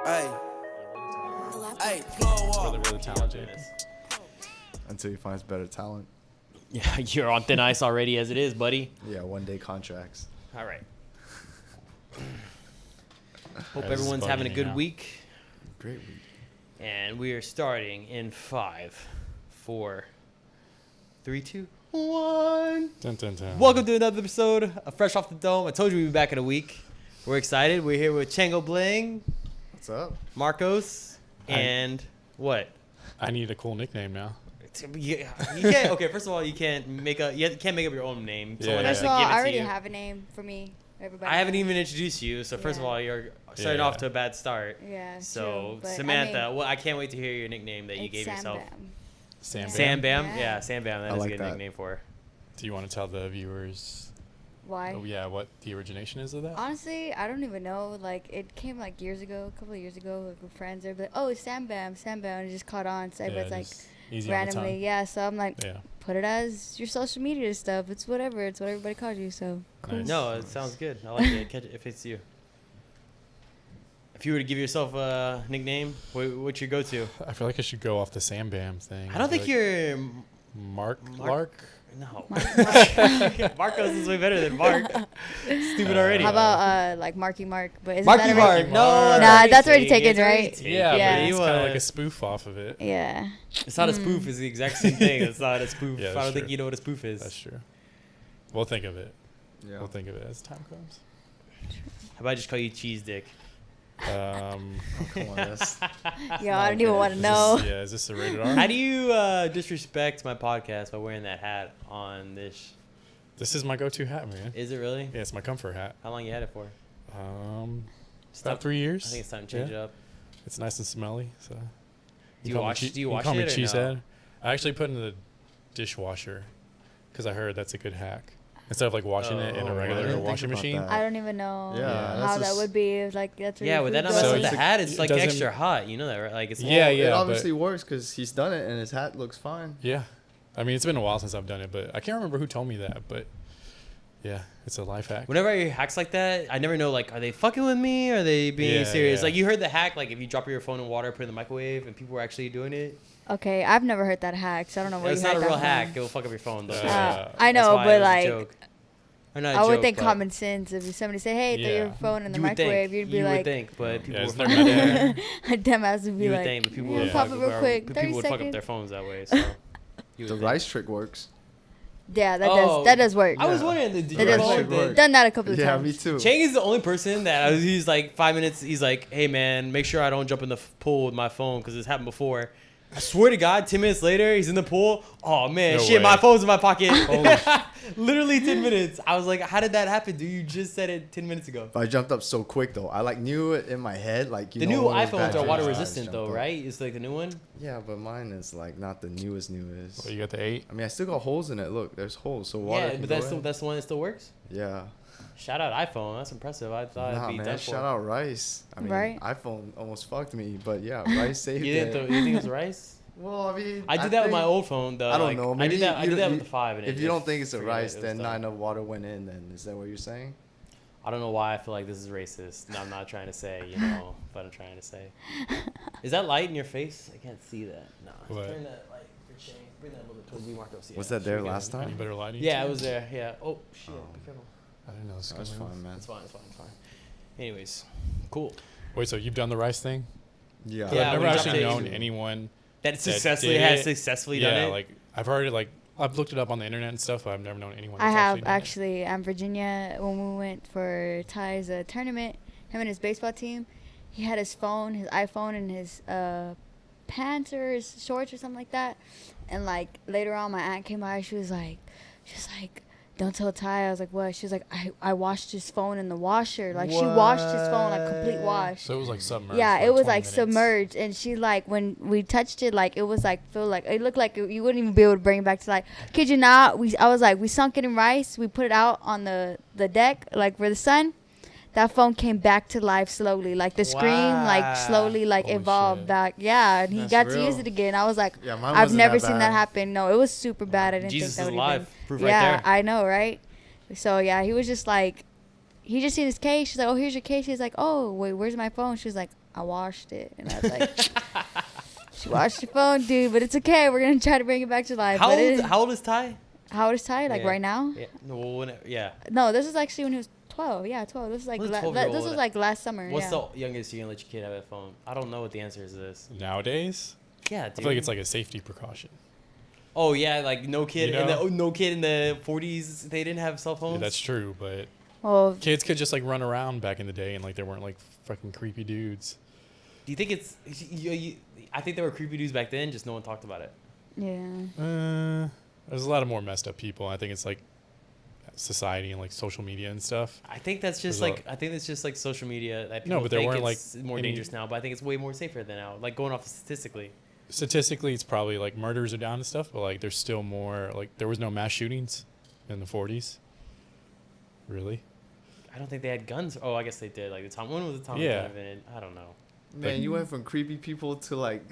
Hey, blow up. Really talented. Until he finds better talent. Yeah, you're on thin ice already as it is, buddy. Yeah, 1-day contracts. All right. Hope This is everyone's having a bugging me good out. week. Great week. And we are starting in 5, 4, 3, 2, 1. Dun, dun, dun. Welcome to another episode of Fresh Off the Dome. I told you we'd be back in a week. We're excited. We're here with Chango Bling, What's up? Marcos, and what? I need a cool nickname now. You can't. Okay, first of all, you can't make up your own name. Yeah, Someone yeah. has First to of all, give it I to already you. have a name for me. Everybody. I haven't knows. even introduced you, so first of Yeah. all, you're starting Yeah. off to a bad start. Yeah. So true, but Samantha, I mean, well, I can't wait to hear your nickname that you it's gave Sam yourself. Bam. Sam. Sam Bam, Yeah. yeah, Sam Bam. That I is like a good that. nickname for her. Do you want to tell the viewers? Why? Oh yeah, what the origination is of that? Honestly, I don't even know. Like, it came like years ago, a couple of years ago, like with friends. They'd be like, "Oh, it's Sam Bam, Sam Bam," and it just caught on. So everybody's like just easy on the randomly, tongue. yeah. So I'm like, Yeah. put it as your social media stuff. It's whatever. It's what everybody calls you. So cool. Nice. No, it sounds good. I like it. Catch it if it's you. If you were to give yourself a nickname, what's your go-to? I feel like I should go off the Sam Bam thing. I don't think like you're Mark Mark- Lark. no. Marcos is way better than Mark. Stupid already. How about like Marky Mark? But isn't Marky that Mark? already? No, Nah, that's already taken, taken, it's already right? taken. Yeah, Yeah. but it's kind of like You, a spoof off of it. Yeah. It's not a spoof. It's the exact same thing. It's not a spoof. Yeah, I that's don't think true. you know what a spoof is. That's true. We'll think of it. Yeah. We'll think of it as time comes. How about I just call you Cheese Dick? Um, Come on, that's Yeah, I don't even want to is know. This, yeah, is this a rated R? How do you disrespect my podcast by wearing that hat on this? This is my go-to hat, man. Is it really? Yeah, it's my comfort hat. How long you had it for? About 3 years. I think it's time to change it up. It's nice and smelly. So. Do you call me wash? chee- Do you wash call me it or cheesehead. no? I actually put it in the dishwasher because I heard that's a good hack. Instead of like washing it in Oh, a I regular didn't think washing about machine. that. I don't even know Yeah, how that's that just- would be. Like that's where Yeah, your with that food not So with goes. the it's hat, it's it like doesn't- extra hot. You know that, right? Like it's Yeah, Well, yeah, It but- obviously works because he's done it and his hat looks fine. Yeah, I mean it's been a while since I've done it, but I can't remember who told me that. But yeah, it's a life hack. Whenever I hear hacks like that, I never know, like, are they fucking with me? Or are they being Yeah, serious? yeah. Like, you heard the hack, like, if you drop your phone in water, put it in the microwave, and people were actually doing it. Okay, I've never heard that hack, so I don't know where It's you not heard a real that hack. from. It'll fuck up your phone, though. I That's know, why it but was a like, joke. Or not a I would joke, think but common sense. If somebody say, "Hey, throw Yeah. your phone in the you would microwave," think, you'd be you like, would think, but people Yeah, would it's fuck not up gonna their, a dumbass would be you would like, think, but people "Yeah, would pop fuck it real up- quick, but 30 people would fuck up seconds." their phones that way. So you The would think. rice trick works. Yeah, Oh, that does work. I was Yeah. wondering, did That you does know work. that- Done that a couple of Yeah, times. me too. Chang is the only person that he's like 5 minutes. He's like, hey man, make sure I don't jump in the pool with my phone because it's happened before. I swear to God, 10 minutes later, he's in the pool. Oh man, No shit, way. my phone's in my pocket. Literally 10 minutes. I was like, how did that happen? Dude, you just said it 10 minutes ago. But I jumped up so quick though. I like knew it in my head. Like you The know, new one of those iPhones bad are water dreams. I resistant just though, jumped up. right? It's like the new one. Yeah, but mine is like not the newest. Well, you got the 8. I mean, I still got holes in it. Look, there's holes, so water. Yeah, can but go that's in. the one that still works. Yeah. Shout out iPhone. That's impressive. I thought Nah, it'd be man. done for. Shout out Rice. I mean, Right? iPhone almost fucked me, but yeah, Rice saved You it. didn't you think it was rice? Well, I mean, I did that with my think- old phone though. I don't like, know. I Maybe did that. I you- did that you- with the 5. And If it you don't just- think it's a forget it, rice, it was then done. not enough water went in. Then is that what you're saying? I don't know why I feel like this is racist. No, I'm not trying to say, you know, but I'm trying to say. Is that light in your face? I can't see that. No. What? Turn that light for change. Bring that a little bit towards me, Marcos. Yeah, Was that should there we get last it? time? Any better lighting? Yeah, it was there. Yeah. Oh shit! Be careful. I didn't know this was That's going on. fine, man. It's fine. It's fine. It's fine. Anyways, cool. Wait, so you've done the rice thing? Yeah. 'Cause Yeah, I've we never jumped actually in. known anyone That successfully did has it. successfully done Yeah, it. like I've heard it. Like I've looked it up on the internet and stuff, but I've never known anyone. I that's have done it. actually. Virginia, when we went for Ty's tournament, him and his baseball team, he had his phone, his iPhone, and his pants or his shorts or something like that. And like later on, my aunt came by. She was like, "Don't tell Ty." I was like, "What?" She was like, "I washed his phone in the washer. Like she washed his phone, like complete wash." So it was like submerged. Yeah, for it was 20 like minutes. submerged, and she like when we touched it, like it was like feel like it looked like you wouldn't even be able to bring it back to life. Kid you not, I was like we sunk it in rice, we put it out on the deck like for the sun. That phone came back to life slowly, like the screen like Wow. slowly like Holy evolved shit. back. Yeah, and he That's got to real. use it again. I was like, Yeah, mine I've wasn't never that seen bad. that happen. No, it was super bad. I didn't Jesus think is that would have alive. been. Proof right Yeah, there. I know, right? So yeah, he was just like, he just seen his case. She's like, "Oh, here's your case." He's like, "Oh, wait, where's my phone?" She was like, I washed it. And I was like, she washed your phone, dude, but it's okay. We're going to try to bring it back to life. How But old? How old is Ty? How old is Ty? Like Yeah. right now? Yeah. No, yeah. No, this is actually when he was 12. Yeah, 12. This is like What's a 12-year-old? this was like last summer. What's yeah. the youngest you can let your kid have a phone? I don't know what the answer is to this. Nowadays, Yeah, I dude. feel like it's like a safety precaution. Oh yeah, like no kid You in know? the no kid in the 40s. They didn't have cell Yeah, phones. that's true, but Well, kids could just like run around back in the day and like there weren't like fucking creepy dudes. Do you think it's? I think there were creepy dudes back then. Just no one talked about it. yeah. There's a lot of more messed up people. I think it's like society and like social media and stuff. I think that's just There's like I think it's just like social media that No, people but there think weren't, it's like, more any- dangerous now. But I think it's way more safer than now. Like going off statistically. Statistically, it's probably like murders are down and stuff, but like there's still more. Like there was no mass shootings in the 40s. Really? I don't think they had guns. Oh, I guess they did. Like the Tom. When was the Tom Yeah. gun invented? I don't know. Man, you went from creepy people to like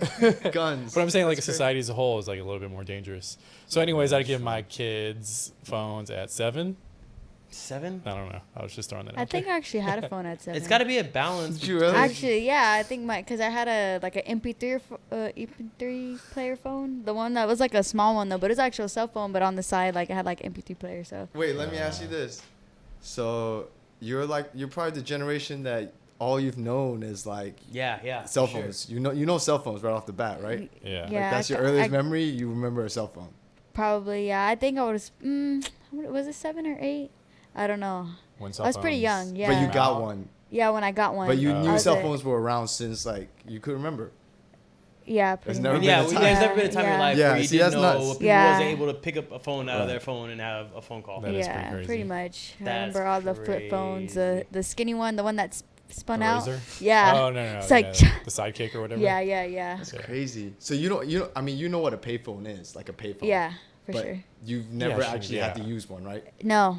guns. But I'm saying like a That's crazy. society as a whole is like a little bit more dangerous. So, anyways, I'd give my kids phones at 7. 7? I don't know. I was just throwing that I out think there. I actually had a phone at 7. It's got to be a balance. Did you really? Actually, yeah, I think because I had a like an MP3 player phone, the one that was like a small one though, but it's actually a cell phone, but on the side like I had like MP3 player. So Wait, let me ask you this. So you're probably the generation that all you've known is like Yeah. cell for sure. phones. You know cell phones right off the bat, right? Yeah. Like, Yeah, that's your earliest memory. You remember a cell phone. probably yeah. I think I was was it 7 or 8? I don't know. When I was pretty cell phones- young. Yeah. But you got Wow. one. Yeah, when I got one. But you I knew was cell a- phones were around since like you could remember. Yeah, pretty never much. been a Yeah, time. there's never been a time in your life Yeah, where you see, didn't that's know nuts. people Yeah. wasn't able to pick up a phone out of Right. their phone and have a phone call. That is pretty Yeah, crazy. pretty much. I That's remember all the flip phones, crazy. the skinny one, the one that spun The out. Razor? Yeah. Oh no. It's yeah, like- the sidekick or whatever. Yeah. That's crazy. So you know I mean you know what a payphone is, like a payphone. Yeah, for but sure. you've never sure, actually had to yeah. use one, right? No.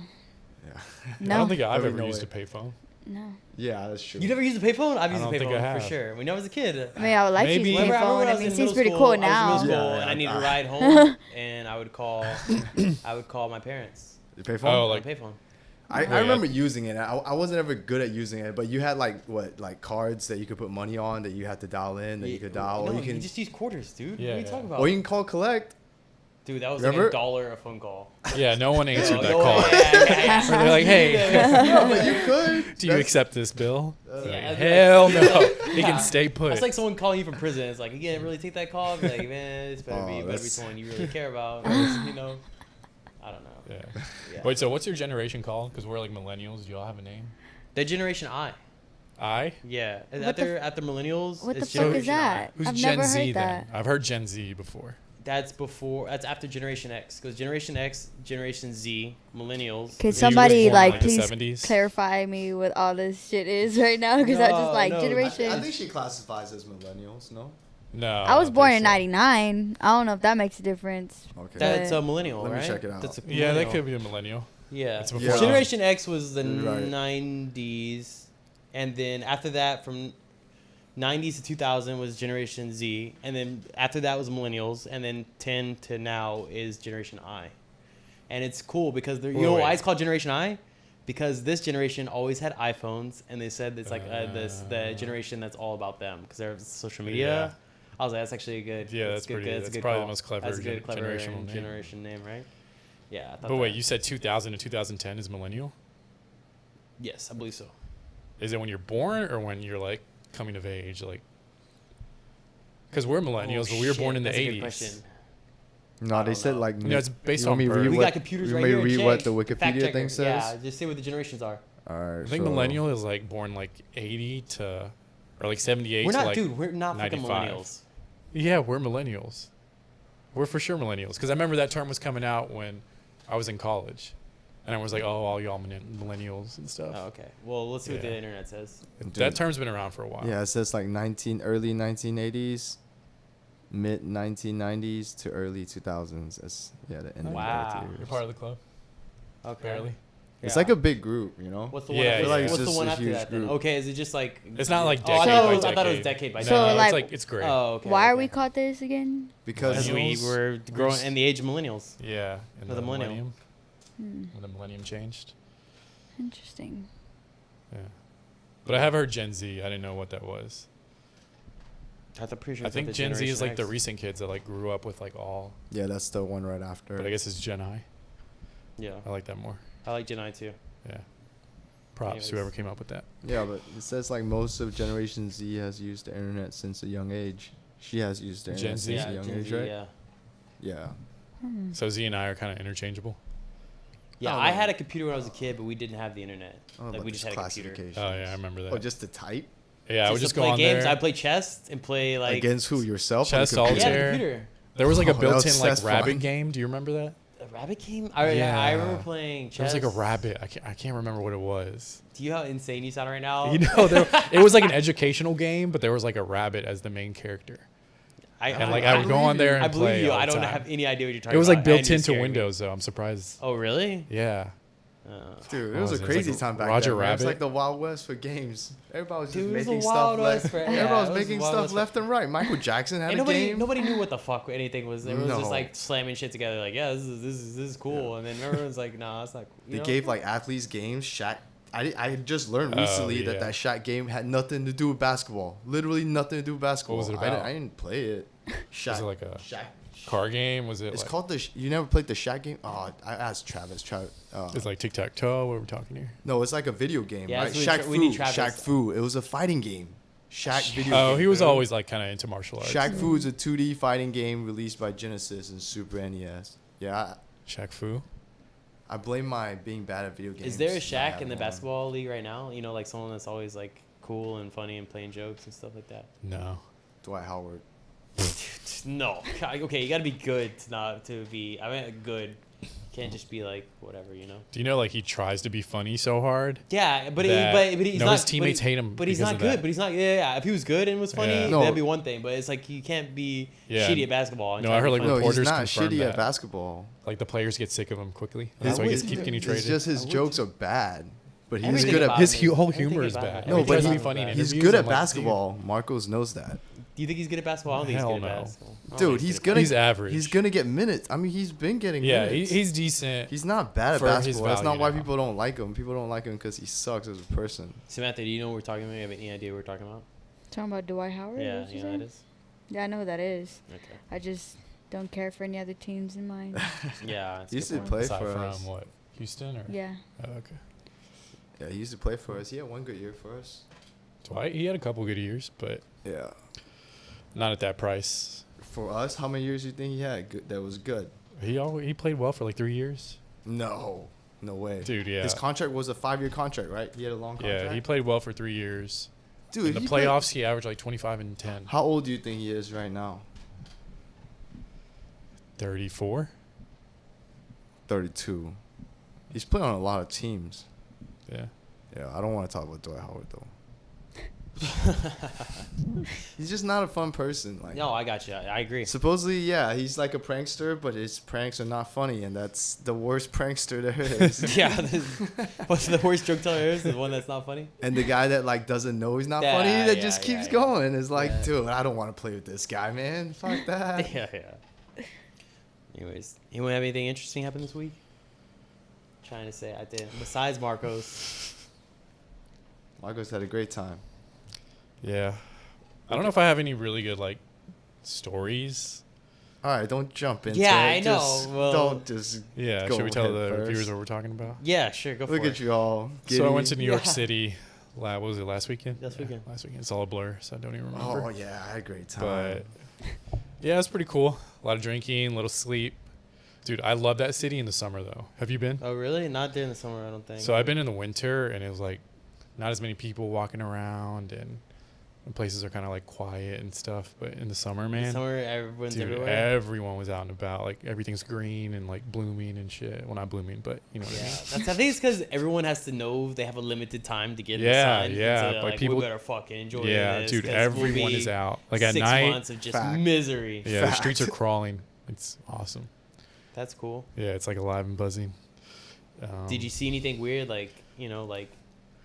Yeah. No. I don't think I've There ever no used way. a payphone. No. Yeah, that's true. You never used a payphone? I've I used a don't think I payphone for have. sure. When I was a kid. I mean, I would like to Maybe- use a Remember, I remember payphone. when I I was mean, in it seems middle pretty school, cool I was in now. middle school Yeah, and I needed I- to ride home, and I would call my parents. The payphone? Oh, on like- a payphone. I Yeah. remember using it. I wasn't ever good at using it, but you had like cards that you could put money on that you had to dial in that you could dial, No, or you can just use quarters, dude. Yeah, what are you yeah. talking about? or you can call collect. Dude, that was Remember? like $1 a phone call. Yeah, no one answered No, that no, call. yeah. Or they're like, hey, No, but you could. do you accept this bill? Uh, Like, Yeah, hell no. He Yeah. can stay put. That's like someone calling you from prison. It's like, you can't really take that call. Be like, man, this better be that's- someone you really care about. You know? I don't know. Yeah. Yeah. Wait, so what's your generation called? Because we're like millennials. Do y'all have a name? The Generation I. I? Yeah. What the After millennials. What the it's fuck is Generation I. that? Who's I've Gen never Z heard then? that. I've heard Gen Z before. That's after Generation X. Because Generation X, Generation Z, millennials. Could was somebody born in, like like, the please 70s? clarify me what all this shit is right now? Because I just like No, generation. I think she classifies as millennials. No. No. I was don't born think in so. '99. I don't know if that makes a difference. Okay. That's But- a millennial, Let me right? check it out. That's a Yeah, that millennial. could be a millennial. Yeah. It's before Yeah. Generation X was the Right. 90s, and then after that, from 90s to 2000 was Generation Z, and then after that was millennials, and then 10 to now is Generation I. And it's cool because you know why Wait. it's called Generation I? Because this generation always had iPhones, and they said it's like the generation that's all about them because they're social media. Yeah. I was like, that's actually a good. Yeah, that's that's good. pretty- That's, a that's good probably the call. most clever That's a good, clever generational name. generation name, right? Yeah. I thought But wait, that- you said 2000 to 2010 is millennial? Yes, I believe so. Is it when you're born or when you're like coming of age? Like, because we're millennials, but we were born in the That's a good 80s. question. No, I they don't said know. like. You know, it's based you want on me to birth. read We what- got computers you right may here. read Check. what the Fact Wikipedia checker. thing says. Yeah, just see what the generations are. All right. I think so- millennial is like born like 80 to, or like 78 We're to not, like dude. We're not fucking 95. millennials. Yeah, we're millennials. We're for sure millennials. Because I remember that term was coming out when I was in college. And I was like, oh, all y'all millennials and stuff. Oh, okay. Well, let's see what Yeah. the internet says. That term's been around for a while. Yeah, it says like early 1980s, mid 1990s to early 2000s. That's the end. Wow. You're part of the club, Okay. barely. It's Yeah. like a big group, you know. What's the Yeah, one? yeah, After, yeah. It's What's the just one a after huge that? Then? group. Okay, is it just like? It's not like Oh, decade I thought by it was, decade. I thought it was decade by No, So, decade. like- it's like, it's great. Oh, okay. Why are okay. we called this again? Because Because we were growing in the age of millennials. Yeah. In For the millennial. millennium. Hmm. When the millennium changed. Interesting. Yeah. But I have heard Gen Z. I didn't know what that was. I'm pretty sure. I it's think the Gen Z is Generation like the X. recent kids that like grew up with like all. Yeah, that's the one right after. But I guess it's Gen I. Yeah, I like that more. I like Gen I too. Yeah. Props Anyways. whoever came up with that. Yeah, but it says like most of Generation Z has used the internet since a young age. She has used the Gen internet Z? since Yeah, a young Gen age, Z, right? yeah. Yeah. So Z and I are kind of interchangeable. Yeah, Oh, I no. had a computer when I was a kid, but we didn't have the internet. I don't know Like about we this just had a computer. classification. Oh yeah, I remember that. Oh, just to type? yeah, I would to just go play on games. there. I play chess and play like Against who? Yourself? or the Chess, computer? yeah, the solitaire. computer. There was like a Oh, that built-in was- like that's rabbit fun. game. Do you remember that? A rabbit game? I remember playing There chess. was like a rabbit. I can't remember what it was. Do you know how insane you sound right now? You know, it was like an educational game, but there was like a rabbit as the main character. And like I would go on there and I believe play you. all I the don't time. have any idea what you're talking about. It was like and built you're into scaring me. Windows, though. I'm surprised. Oh really? Yeah. Dude, What it was was a it? It was crazy like time back Roger then. Man. It was Rabbit? like the Wild West for games. Everybody was just Dude, it was making the stuff Wild left. West for- yeah, Everybody it was was making the Wild stuff West for- left and right. Michael Jackson had And a game. nobody knew what the fuck anything was. Everyone was just No. like slamming shit together, like, yeah, this is cool. And then everyone's like, nah, that's not cool. You They know? gave like athletes games. Shaq. I just learned Oh, recently yeah. that Shaq game had nothing to do with basketball. Literally nothing to do with basketball. was it I about? didn't play it. Shaq. Was it like a Shaq. car game? Was it It's like, called you never played the Shaq game? Oh, I asked Travis. it's like tic-tac-toe? What are we talking here? No, it's like a video game, Yeah, right? that's Shaq what we need Fu. Travis. Shaq Fu. It was a fighting game. Shaq video Oh, game. he was always like kind of into martial arts. Shaq Fu is a 2D fighting game released by Genesis and Super NES. Yeah, Shaq Fu? I blame my being bad at video games. Is there a not Shaq in having the one. basketball league right now? You know, like someone that's always like cool and funny and playing jokes and stuff like that. No. Dwight Howard. No. Okay, you got to be good to not to be. I mean, good. Can't just be like whatever, you know. Do you know like he tries to be funny so hard? Yeah, but That- but he's no, not. his teammates but he- hate him But he's because not of good. that. But he's not. Yeah. If he was good and was funny, Yeah. No. that'd be one thing. But it's like you can't be Yeah. shitty at basketball. and No, try I to heard, be like, funny. No, he's reporters not confirmed shitty that. at basketball. Like the players get sick of him quickly. His- That's why he keeps getting It's traded. just his I would jokes too. are bad, but he's Everything good at about his him is- whole everything humor is about bad. him- No, He but tries to he- be funny in he's interviews. good at I'm like, dude, basketball. Marcos knows that. Do you think he's good at basketball? I don't think he's Hell good at no. basketball. I don't Dude, think he's good at gonna. He's average. He's gonna get minutes. I mean, he's been getting Yeah, minutes. he's decent. He's not bad at for his basketball. That's not value why now. people don't like him. People don't like him because he sucks as a person. Samantha, do you know what we're talking about? You have any idea what we're talking about? Talking about Dwight Howard? Yeah, what you know saying? that is. Yeah, I know who that is. Okay. I just don't care for any other teams in mind. Yeah. that's a He used good to point. play Aside for from us. what? Houston or? Yeah. Oh, okay. Yeah, he used to play for us. He had one good year for us. Dwight, he had a couple good years, but Yeah. not at that price. For us, how many years do you think he had good, that was good? He played well for like 3 years. No. No way. Dude, yeah. His contract was a 5-year contract, right? He had a long contract. Yeah, he played well for 3 years. Dude, In the he played- playoffs, he averaged like 25 and 10. How old do you think he is right now? 34? 32. He's played on a lot of teams. Yeah. Yeah, I don't want to talk about Dwight Howard though. He's just not a fun person. Like, No, I got you. I agree. supposedly, yeah, he's like a prankster, but his pranks are not funny, and that's the worst prankster there is. Yeah. What's the worst joke teller is? The one that's not funny? And the guy that like doesn't know he's not Yeah, funny, that yeah, just keeps yeah. going, is like, Yeah. dude, I don't want to play with this guy, man. Fuck that. Yeah. Anyways, anyone have anything interesting happen this week? Trying to say I did. Besides Marcos. Marcos had a great time. Yeah. I don't know if I have any really good like stories. All right, don't jump into Yeah, it. I know. Just Well- don't just. Yeah. Go Should we tell ahead the first. viewers what we're talking about? Yeah, sure. Go for Look it. at you all. So I went to giddy. New York Yeah. City. What was it last weekend? Last weekend. Last weekend. It's all a blur, so I don't even remember. Oh yeah, I had a great time. But yeah, it's pretty cool. A lot of drinking, a little sleep. Dude, I love that city in the summer though. Have you been? Oh, really? Not during the summer, I don't think. So I've been in the winter, and it was like not as many people walking around, and places are kind of like quiet and stuff. But in the summer, In man, summer, everyone's dude, everywhere. everyone was out and about. Like everything's green and like blooming and shit. Well, not blooming, but you know what Yeah, I mean. that's. I think it's because everyone has to know they have a limited time to get in Yeah, the sun. yeah, and so, like, like people- we better fucking enjoy Yeah, this. dude, 'cause everyone we'll be is out. Like at 6 night, months of just Fact. misery. yeah, the streets are Fact. crawling. It's awesome. That's cool. Yeah, it's like alive and buzzing. Did you see anything weird? Like, you know, like,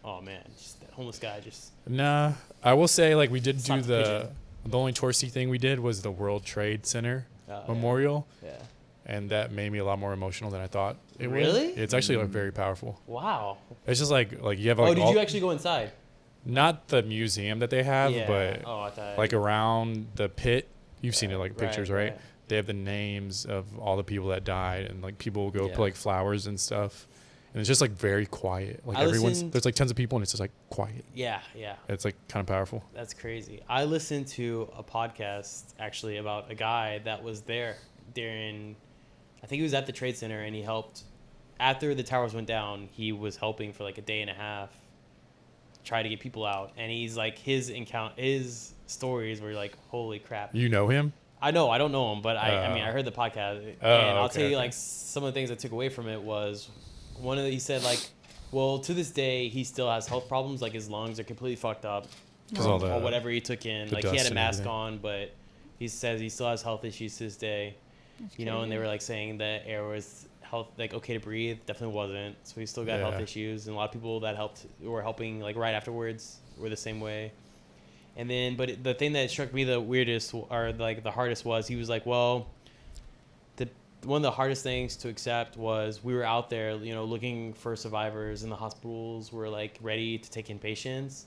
oh man, just that homeless guy just. Nah, I will say like we did It's do not the only touristy thing we did was the World Trade Center Oh, memorial, Yeah. and that made me a lot more emotional than I thought it would. Really? It's actually like very powerful. Wow. It's just like you have Oh, like did all- you actually go inside? not the museum that they have, Yeah. but Oh, I thought. like around the pit. You've seen it like Right, pictures, right? They have the names of all the people that died, and like people will go Yeah. put like flowers and stuff, and it's just like very quiet. Like I everyone's listened- there's like tons of people, and it's just like quiet. Yeah, yeah. It's like kind of powerful. That's crazy. I listened to a podcast actually about a guy that was there during, I think he was at the Trade Center, and he helped after the towers went down. He was helping for like a day and a half, try to get people out. And he's like, his stories were like, holy crap. You know him? I know, I don't know him, but I mean, I heard the podcast, and I'll okay, tell you okay. like some of the things I took away from it was he said like, well, to this day he still has health problems, like his lungs are completely fucked up 'Cause all the- or whatever he took in. the Like he had dust a and mask everything. on, but he says he still has health issues to this day. You know, and they were like saying that air was health like okay to breathe, definitely wasn't. So he still got health Yeah. issues, and a lot of people that were helping like right afterwards were the same way. And then, but the thing that struck me the weirdest or like the hardest was he was like, well, one of the hardest things to accept was we were out there, you know, looking for survivors, and the hospitals were like ready to take in patients.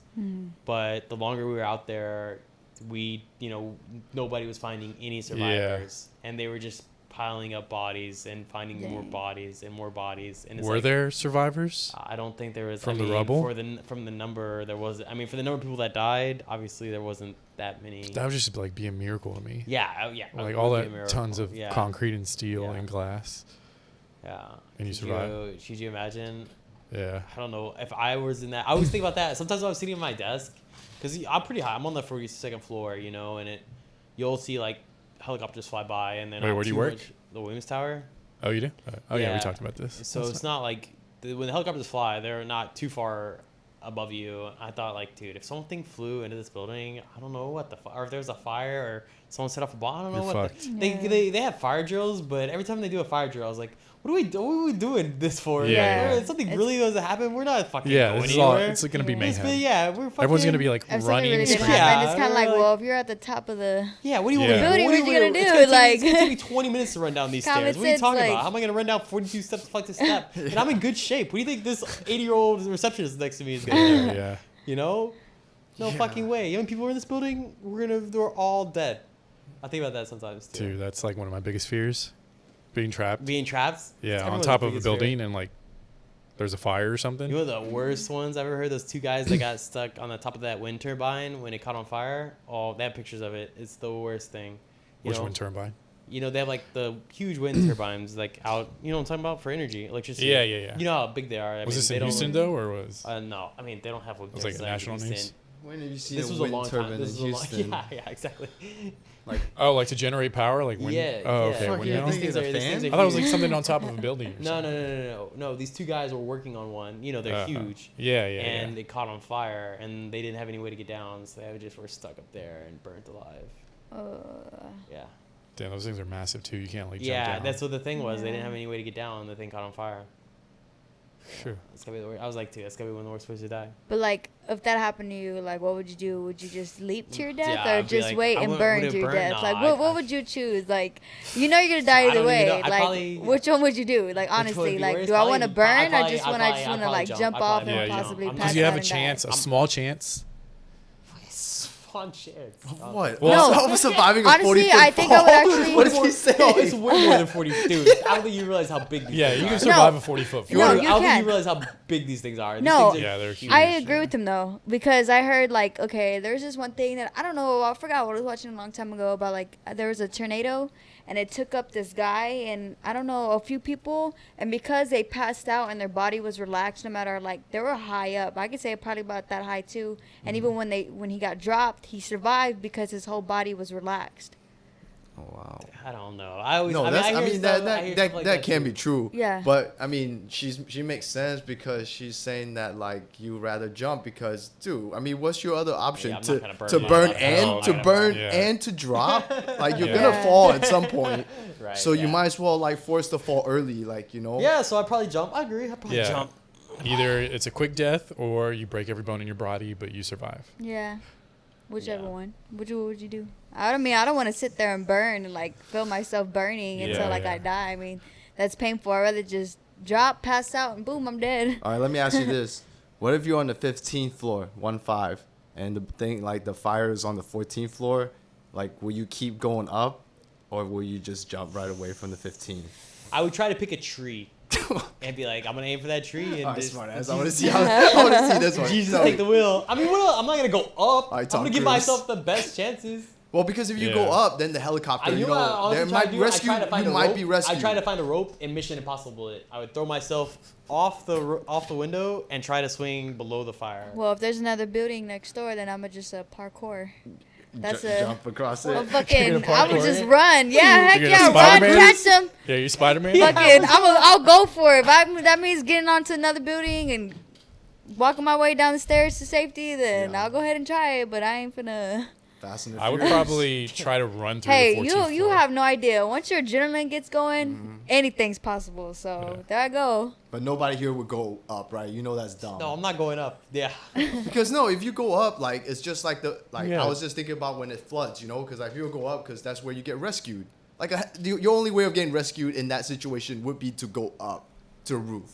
But the longer we were out there, nobody was finding any survivors, and they were just piling up bodies and finding more bodies and more bodies. And it's Were like, there survivors? I don't think there was From the rubble? from the number there was. I mean, for the number of people that died, obviously there wasn't that many. That would just like be a miracle to me. Yeah, yeah. Like it all would be a that miracle. tons of Yeah. concrete and steel Yeah. and glass. Yeah. And you Could survive. Could you imagine? Yeah. I don't know if I was in that. I always think about that. Sometimes when I'm sitting at my desk, because I'm pretty high. I'm on the 42nd floor, you know, and you'll see like helicopters fly by, and then Wait, where do you work? The Williams Tower. Oh, you do? Oh, yeah. We Yeah. talked about this. So That's it's not like when the helicopters fly, they're not too far above you. I thought like, dude, if something flew into this building, I don't know what or if there's a fire or someone set off a bomb, I don't know You're what. fucked. They have fire drills, but every time they do a fire drill, I was like, what are we doing this for? Yeah, If something really was to happen, we're not fucking Yeah, going this is all. anywhere. It's gonna be Yeah. mayhem. We're fucking. Everyone's gonna be like If something running. really did screaming. happen, it's Yeah, kind of like, like- well, if you're at the top of the Yeah, what do you Yeah. want? building, what you gonna do? It's gonna Like- take me 20 minutes to run down these Common stairs. What are you sense, talking like- about? How am I gonna run down 42 steps flight to step? And I'm in good shape. What do you think this 80-year-old receptionist next to me is gonna do? Yeah. You know? No Yeah. fucking way. Young people in this building, we're all dead. I think about that sometimes too. Dude, that's like one of my biggest fears. Being trapped. Being trapped. It's Yeah, on everyone's top of a biggest fear. building and like there's a fire or something. You know the worst ones I've ever heard? Those two guys that got stuck on the top of that wind turbine when it caught on fire. Oh, they have pictures of it. It's the worst thing. Which wind turbine? You know, they have like the huge wind turbines like out, you know what I'm talking about, for energy, electricity. Yeah, yeah, yeah. You know how big they are. I Was mean, this they in don't- Houston though, or was? No, I mean, they don't have was like national news? When have you seen This a was a wind long time. turbine This in was a long, Houston? yeah, exactly. Like, Oh, like to generate power, like wind. Yeah, Oh, yeah. okay. Fuck, Windmill? you These things think are, it's a these things fan? are I thought it was like huge. something on top of a building. Or No, something. no. These two guys were working on one. You know, they're huge. Yeah, yeah, And yeah. it caught on fire, and they didn't have any way to get down, so they just were stuck up there and burnt alive. Yeah. Damn, those things are massive too. You can't like jump Yeah, down. that's what the thing was. They didn't Yeah. have any way to get down. The thing caught on fire. Sure. That's gotta be the worst. I was like, dude, that's gotta be one of the worst ways to die. But like, if that happened to you, like, what would you do? Would you just leap to your death, Yeah, or I'd be just like, wait I and would- burn would it to your burn? death? Nah, Like, I- what would you choose? Like, you know you're gonna die I either don't even way. know. I'd Like, probably- which one would you do? Like, would honestly, be like, worse? do I Probably- want to I'd burn, or probably- just I'd want to probably- I'd like probably jump jump. off I'd and probably possibly jump. I'm pass Because you have out a and die? chance, a small chance. Fun chance. what? No. I'm surviving a 40 Honestly, foot I think I would fall? actually- What is he saying? No, it's way more than 40. Dude, I don't think you realize how big these Yeah, things you are. can survive No. a 40-foot No, fall. I you don't think can. you realize how big these things are. These No. things are Yeah, they're huge. I agree with him though, because I heard like, okay, there's this one thing that I don't know, I forgot what I was watching a long time ago about, like, there was a tornado and it took up this guy and I don't know, a few people, and because they passed out and their body was relaxed, no matter, like, they were high up. I could say probably about that high too. And even when he got dropped, he survived because his whole body was relaxed. Oh wow. I don't know. I always. No, I that's. mean, I hear mean stuff- I that hear that stuff like that can too. be true. Yeah. But I mean, she makes sense because she's saying that like you rather jump because, dude. I mean, what's your other option Yeah, I'm to not gonna burn to my burn body. and Oh, to yeah. burn Yeah. and to drop? Like you're Yeah. gonna Yeah. fall at some point. Right, So you yeah. might as well like force the fall early, like you know. Yeah, so I'd probably jump. I agree. I'd probably Yeah. jump. Either it's a quick death or you break every bone in your body, but you survive. Yeah. Whichever Yeah. one. What would you do? I don't want to sit there and burn and like feel myself burning until Yeah, like yeah. I die. I mean, that's painful. I'd rather just drop, pass out, and boom, I'm dead. All right, let me ask you this: What if you're on the 15th floor, 1-5, and the thing like the fire is on the 14th floor? Like, will you keep going up, or will you just jump right away from the 15th? I would try to pick a tree and be like, I'm gonna aim for that tree and Alright, just smart ass. I want to see this one. Jesus Tell take me. the wheel. I mean, what else? I'm not gonna go up. Alright, I'm Tom gonna give Cruise. myself the best chances. Well, because if you Yeah. go up, then the helicopter, You know what I honestly there try might to be do? rescue. I try to find You a might rope. be rescued. I try to find a rope in Mission Impossible. I would throw myself off the window and try to swing below the fire. Well, if there's another building next door, then I'm just parkour. That's a jump across it. well, fucking. gonna I would parkour just it? run. Yeah, heck You're yeah, gonna run, Spider-Man? catch them. Yeah, you Spider-Man? Fucking, I'll go for it. That means getting onto another building and walking my way down the stairs to safety. Then Yeah. I'll go ahead and try it. But I ain't finna. Fast and the I would Furious. probably try to run through Hey, the 14th you floor. have no idea. Once your adrenaline gets going, anything's possible. So Yeah. there I go. But nobody here would go up, right? You know that's dumb. No, I'm not going up. Yeah. Because no, if you go up, like it's just like Yeah. I was just thinking about when it floods, you know, because like, if you go up, because that's where you get rescued. Like your only way of getting rescued in that situation would be to go up to a roof,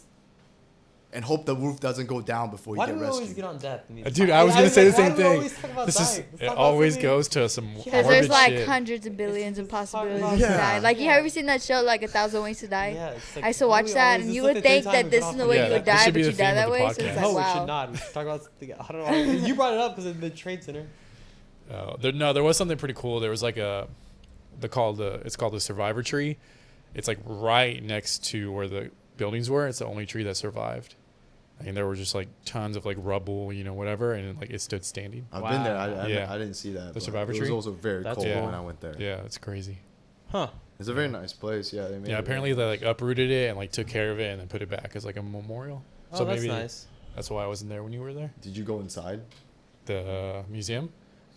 and hope the roof doesn't go down before you Why do get we always rescued. get on death? Dude, I was gonna say the same Why do we thing. always talk about This is dying? Let's it. talk about Always something- goes to some Because morbid there's like shit. hundreds of billions of Let's talk possibilities about to die. that. Like, you ever seen that show, like A Thousand Ways to Die? Yeah, it's like, I used to why do watch we that, always- and this you is like would the think third that time this we've is been the off way Yeah, you that would die, should be but the you die theme that of the way. So it's podcast. like, No, we wow. should not. We should talk about. I don't know. You brought it up because of the trade center. There was something pretty cool. There was like it's called the survivor tree. It's like right next to where the buildings were. It's the only tree that survived. And there were just like tons of like rubble, whatever, and like it stood standing. I've been there. Yeah. I didn't see that. but survivor it tree? was also very That's cold cool. when I went there. Yeah, it's crazy. Huh. It's a very nice place. Yeah. They made Yeah, it apparently they like uprooted it and like took care of it and then put it back as like a memorial. Oh, So that's maybe nice. that's why I wasn't there when you were there. Did you go inside? The museum.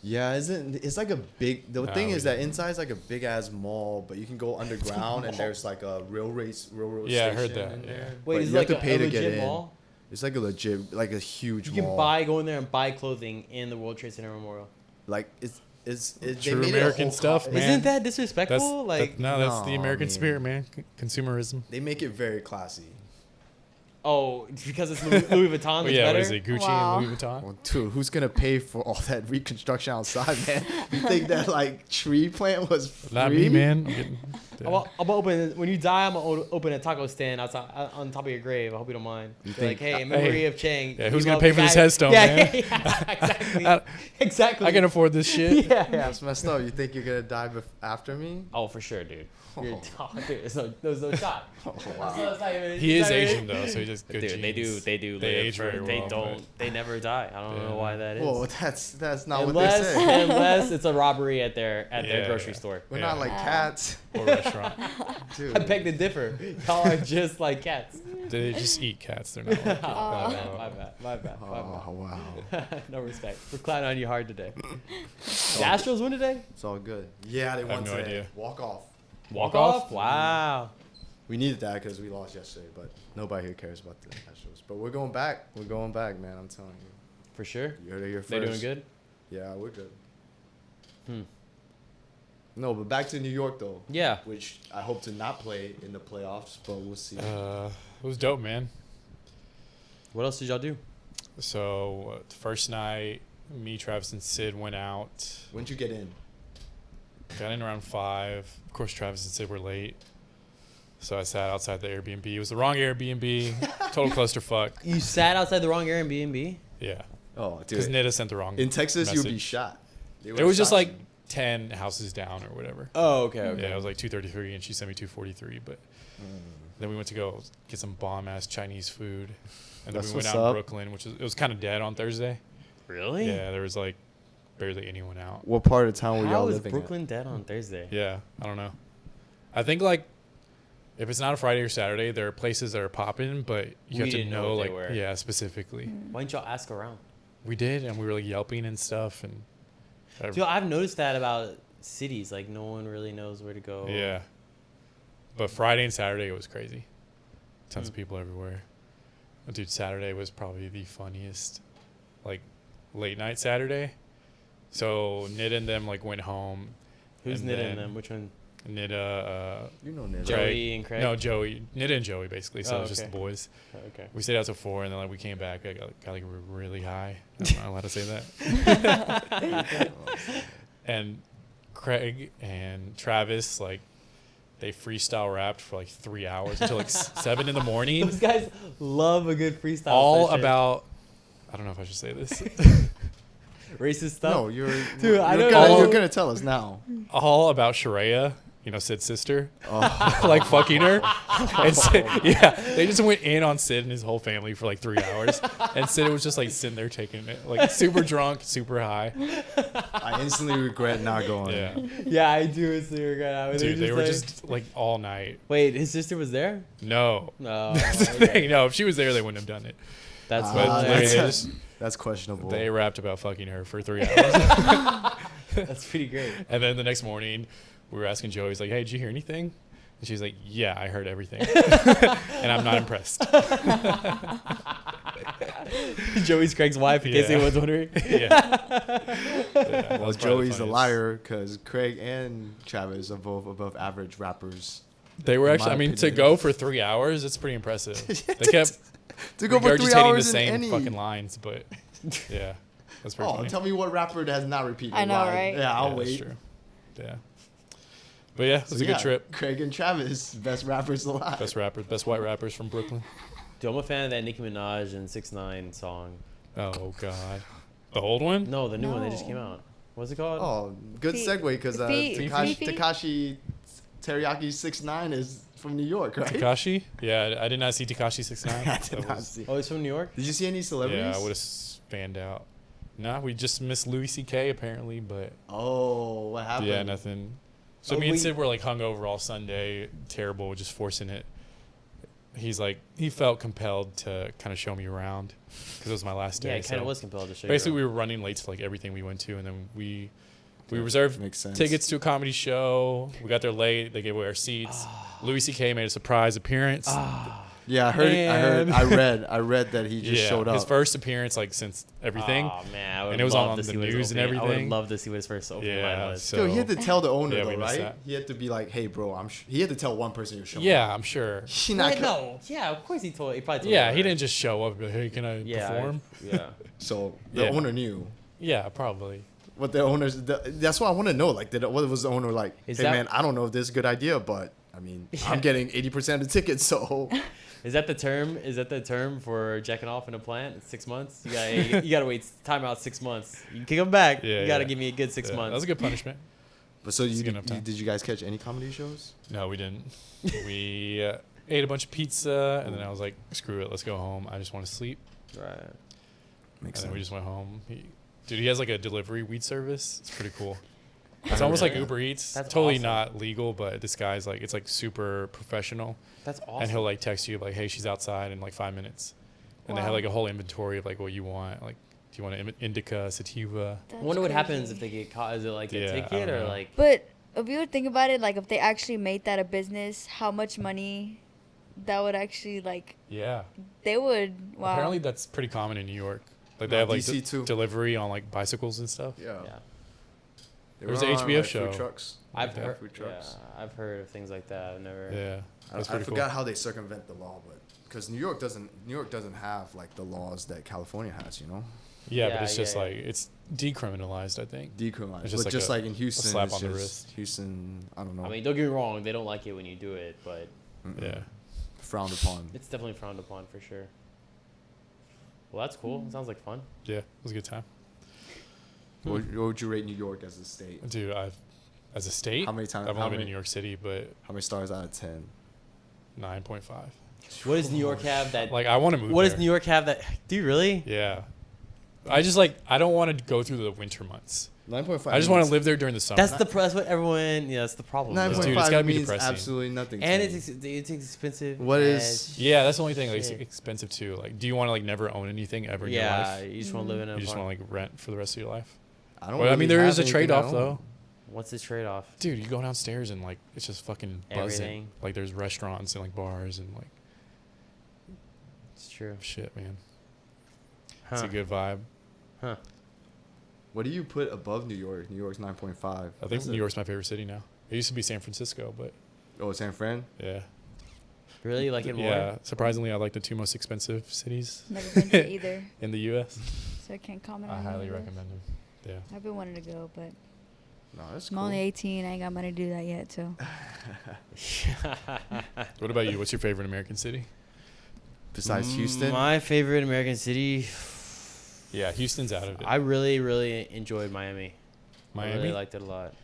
Yeah, it's like a big. The Nah, thing we is that inside is like a big ass mall, but you can go underground and there's like a railroad Yeah, I station heard that, in yeah. there. Wait, But is you it have like to pay a to get legit in. mall? It's like a legit, like a huge You mall. can go in there and buy clothing in the World Trade Center Memorial. Like they True made it a American whole stuff, co- man. Isn't that That's disrespectful? Like, that's the No, American man. spirit, man. Consumerism. They make it very classy. oh, because it's Louis Vuitton. Oh, That's yeah, better. what is it? Gucci Wow. and Louis Vuitton. Well, dude, who's gonna pay for all that reconstruction outside, man? You think that like tree plant was free? Not me, man. I'm getting, I'm gonna open when you die. I'm gonna open a taco stand outside on top of your grave. I hope you don't mind. You Be like, think- hey, in memory of Chang. Yeah, who's you gonna love pay the for this guy- headstone, yeah, man? Yeah, exactly. I- Exactly. I can afford this shit. Yeah, yeah. That's messed up. You think you're gonna die after me? Oh, for sure, dude. You're, Oh. oh, dude, there's no shot. Oh, So wow. it's not even- He it's is not even- Asian though, so he just good Dude, they genes. do. They live age for- very They well, don't. They never die. I don't know Yeah. why that is. Whoa, that's not unless what they say. unless it's a robbery at their Yeah, grocery yeah. store. We're Yeah. not like cats, Or restaurant. dude. I beg to differ. Y'all are just like cats. They just eat cats. They're not. Like, My bad. Oh wow, No respect. We're clowning on you hard today. The Astros win today? it's all good. Yeah, they I won have no today. idea. Walk off. Walk off? Wow. We needed that because we lost yesterday, but nobody here cares about the Astros. But we're going back. We're going back, man. I'm telling you. For sure. You heard it here first. They're doing good? Yeah, we're good. Hmm. No, but back to New York though, Yeah. which I hope to not play in the playoffs, but we'll see. it was dope, man. What else did y'all do? So the first night, me, Travis, and Sid went out. When'd you get in? Got in around 5. Of course, Travis and Sid were late. So I sat outside the Airbnb. It was the wrong Airbnb. Total clusterfuck. You sat outside the wrong Airbnb? Yeah. Oh, Because dude. Nita sent the wrong In Texas, you'd be message. shot. They It would've was just shot like you. 10 houses down or whatever. Oh, okay, Yeah, it was like 233, and she sent me 243. But then we went to go get some bomb-ass Chinese food. And then That's we went what's out up. in Brooklyn, it was kind of dead on Thursday. Really? Yeah, there was like barely anyone out. What part of town were How y'all is living Brooklyn dead on Thursday? Yeah, I don't know. I think like if it's not a Friday or Saturday, there are places that are popping, but you We have to didn't know know what they like were. yeah, specifically. Why didn't y'all ask around? We did, and we were like yelping and stuff, and Dude, I've noticed that about cities. Like, no one really knows where to go. yeah. But Friday and Saturday it was crazy. Tons of people everywhere. Dude, Saturday was probably the funniest, like late night Saturday. So Nid and them like went home. Who's and knitting then them? Which one? Nida, You know Ned. Joey and Craig? No, Joey. Nida and Joey, basically. So Oh, it was just okay. the boys. Okay. We stayed out till 4, and then like we came back. I got like really high. I'm not allowed to say that. And Craig and Travis, like, they freestyle rapped for like 3 hours until like 7 in the morning. Those guys love a good freestyle All session. about, I don't know if I should say this. Racist stuff? No, you're I you're don't gonna, know. you're gonna tell us now. All about Sharia, you know, Sid's sister. Oh. Like fucking her. And Sid, yeah, they just went in on Sid and his whole family for like 3 hours. And Sid was just like sitting there taking it, like super drunk, super high. I instantly regret not going. Yeah. Yeah, I do. It's the regret. Dude, they were just like all night. Wait, his sister was there? No. No. That's the thing. No, if she was there, they wouldn't have done it. That's But Ah, literally, that's- they, just, That's questionable. they rapped about fucking her for 3 hours. That's pretty great. And then the next morning, we were asking Joey, he's like, hey, did you hear anything? And she's like, yeah, I heard everything. And I'm not impressed. Joey's Craig's wife, in case Yeah. anyone's wondering. Yeah. Yeah, Well, that's probably Joey's the the funniest. liar because Craig and Travis are both above average rappers. They were In actually, my I mean, to opinion. go for 3 hours, it's pretty impressive. They kept To go for 3 regurgitating hours the same in any. fucking lines, but yeah, that's pretty Oh, funny. tell me what rapper has not repeated. I know, line. right? Yeah, I'll Yeah, that's wait. true. Yeah. But yeah, it So was a good trip. Craig and Travis, best rappers alive. Best rappers, best white rappers from Brooklyn. Dude, I'm a fan of that Nicki Minaj and 6ix9ine song. Oh God, the old one. No, the new one that just No. came out. What's it called? Oh, good Fi- segue because Fi- Tekashi Teriyaki 6ix9ine is from New York, right? Tekashi? Yeah, I did not see Tekashi 6ix9ine. I did not see. Oh, he's from New York? Did you see any celebrities? Yeah, I would have fanned out. Nah, we just missed Louis C.K. apparently, but Oh, what happened? yeah, nothing. So Oh, me and we- Sid were like hungover all Sunday, terrible, just forcing it. He's like, he felt compelled to kind of show me around because it was my last day. Yeah, it kind of so was compelled to show basically, you. we were running late to like everything we went to, and then we reserved Makes sense. tickets to a comedy show. We got there late. They gave away our seats. Louis C.K. made a surprise appearance. Yeah, I read that he just showed up. His first appearance like since everything. Oh, man. I would And it was love on to the see what his news and opening- I would everything. love to see what his first opening Yeah, line was. so- Yo, he had to tell the owner Yeah, we though, missed right? that. He had to be like, "Hey, bro, he had to tell one person you're showing Yeah, up. I'm sure. He not Wait, no. Yeah, of course he told. He probably told Yeah, her. he didn't just show up and be like, hey, can I Yeah, perform? Yeah. So the Yeah. owner knew. Yeah, probably. What the owners? That's what I want to know. Like, what was the owner like? Is Hey, that- man, I don't know if this is a good idea, but I mean, I'm getting 80% of the tickets, so Is that the term? Is that the term for jacking off in a plant? It's 6 months. You gotta wait. Time out 6 months. You can kick him back. Yeah, you gotta yeah. give me a good 6 Yeah, months. That was a good punishment. But so It's good enough time. did you guys catch any comedy shows? No, we didn't. We ate a bunch of pizza, and then I was like, screw it, let's go home. I just want to sleep. Right. And then we just went home. Dude, he has like a delivery weed service. It's pretty cool. It's almost like Uber Eats. That's Totally awesome. not legal, but this guy's like, it's like super professional. That's awesome. And he'll like text you like, hey, she's outside in like 5 minutes. And they have Wow. like a whole inventory of like what you want. Like, do you want an indica, sativa? I That's wonder what happens crazy. if they get caught. Is it like Yeah, a I ticket don't or know. like? But if you would think about it, like if they actually made that a business, how much money that would actually like Yeah. they would. Wow. Apparently that's pretty common in New York. Like they No, have like DC too. delivery on like bicycles and stuff. Yeah. Yeah. They There was were an on, HBO like, show. Food trucks. I've Yeah. heard. Food Yeah, trucks. I've heard of things like that. I've never. Yeah. I That's I pretty forgot cool. how they circumvent the law, but because New York doesn't have like the laws that California has, you know, Yeah, Yeah, but it's just yeah. like it's decriminalized, I think. decriminalized. It's just But like just a- like in Houston, slap it's on the just wrist. Houston, I don't know. I mean, don't get me wrong. They don't like it when you do it, but Mm-mm. Yeah. Frowned upon. it's definitely frowned upon for sure. Well, that's cool. It sounds like fun. Yeah. It was a good time. What would you rate New York as a state? Dude, as a state, How many times? I've how only been many, in New York City, but How many stars out of 10? 9.5. What does New York have that? Like I want to move What there. does New York have that? Do you really? Yeah. I just like I don't want to go through the winter months. 9.5. I just want to live there during the summer. That's what everyone. Yeah, that's the problem. though. 9.5 Dude, it's gotta be means depressing. absolutely nothing. to And me. it's expensive. What is- as Yeah, that's the only thing. Like, it's shit. expensive too. Like, do you want to like never own anything ever in your Yeah, life? you just want to live in a. You just want apartment. to like rent for the rest of your life. I don't. Well, I mean, really there have is a anything trade-off I own. though. What's the trade-off? Dude, you go downstairs and like it's just fucking buzzing. Everything. Like there's restaurants and like bars and like It's true. shit, man. It's Huh. a good vibe. What do you put above New York? New York's 9.5. I think New York's my favorite city now. It used to be San Francisco, but Oh, San Fran. yeah. Really? You like it more? Yeah. Surprisingly, I like the 2 most expensive cities Never been to either, in the U.S. so I can't comment I on highly either. recommend them. Yeah. I've been wanting to go, but No, that's I'm cool. only 18. I ain't got money to do that yet, so. What about you? What's your favorite American city? Besides Houston. My favorite American city. Yeah, Houston's out of it. I really, really enjoyed Miami. I Miami. really liked it a lot.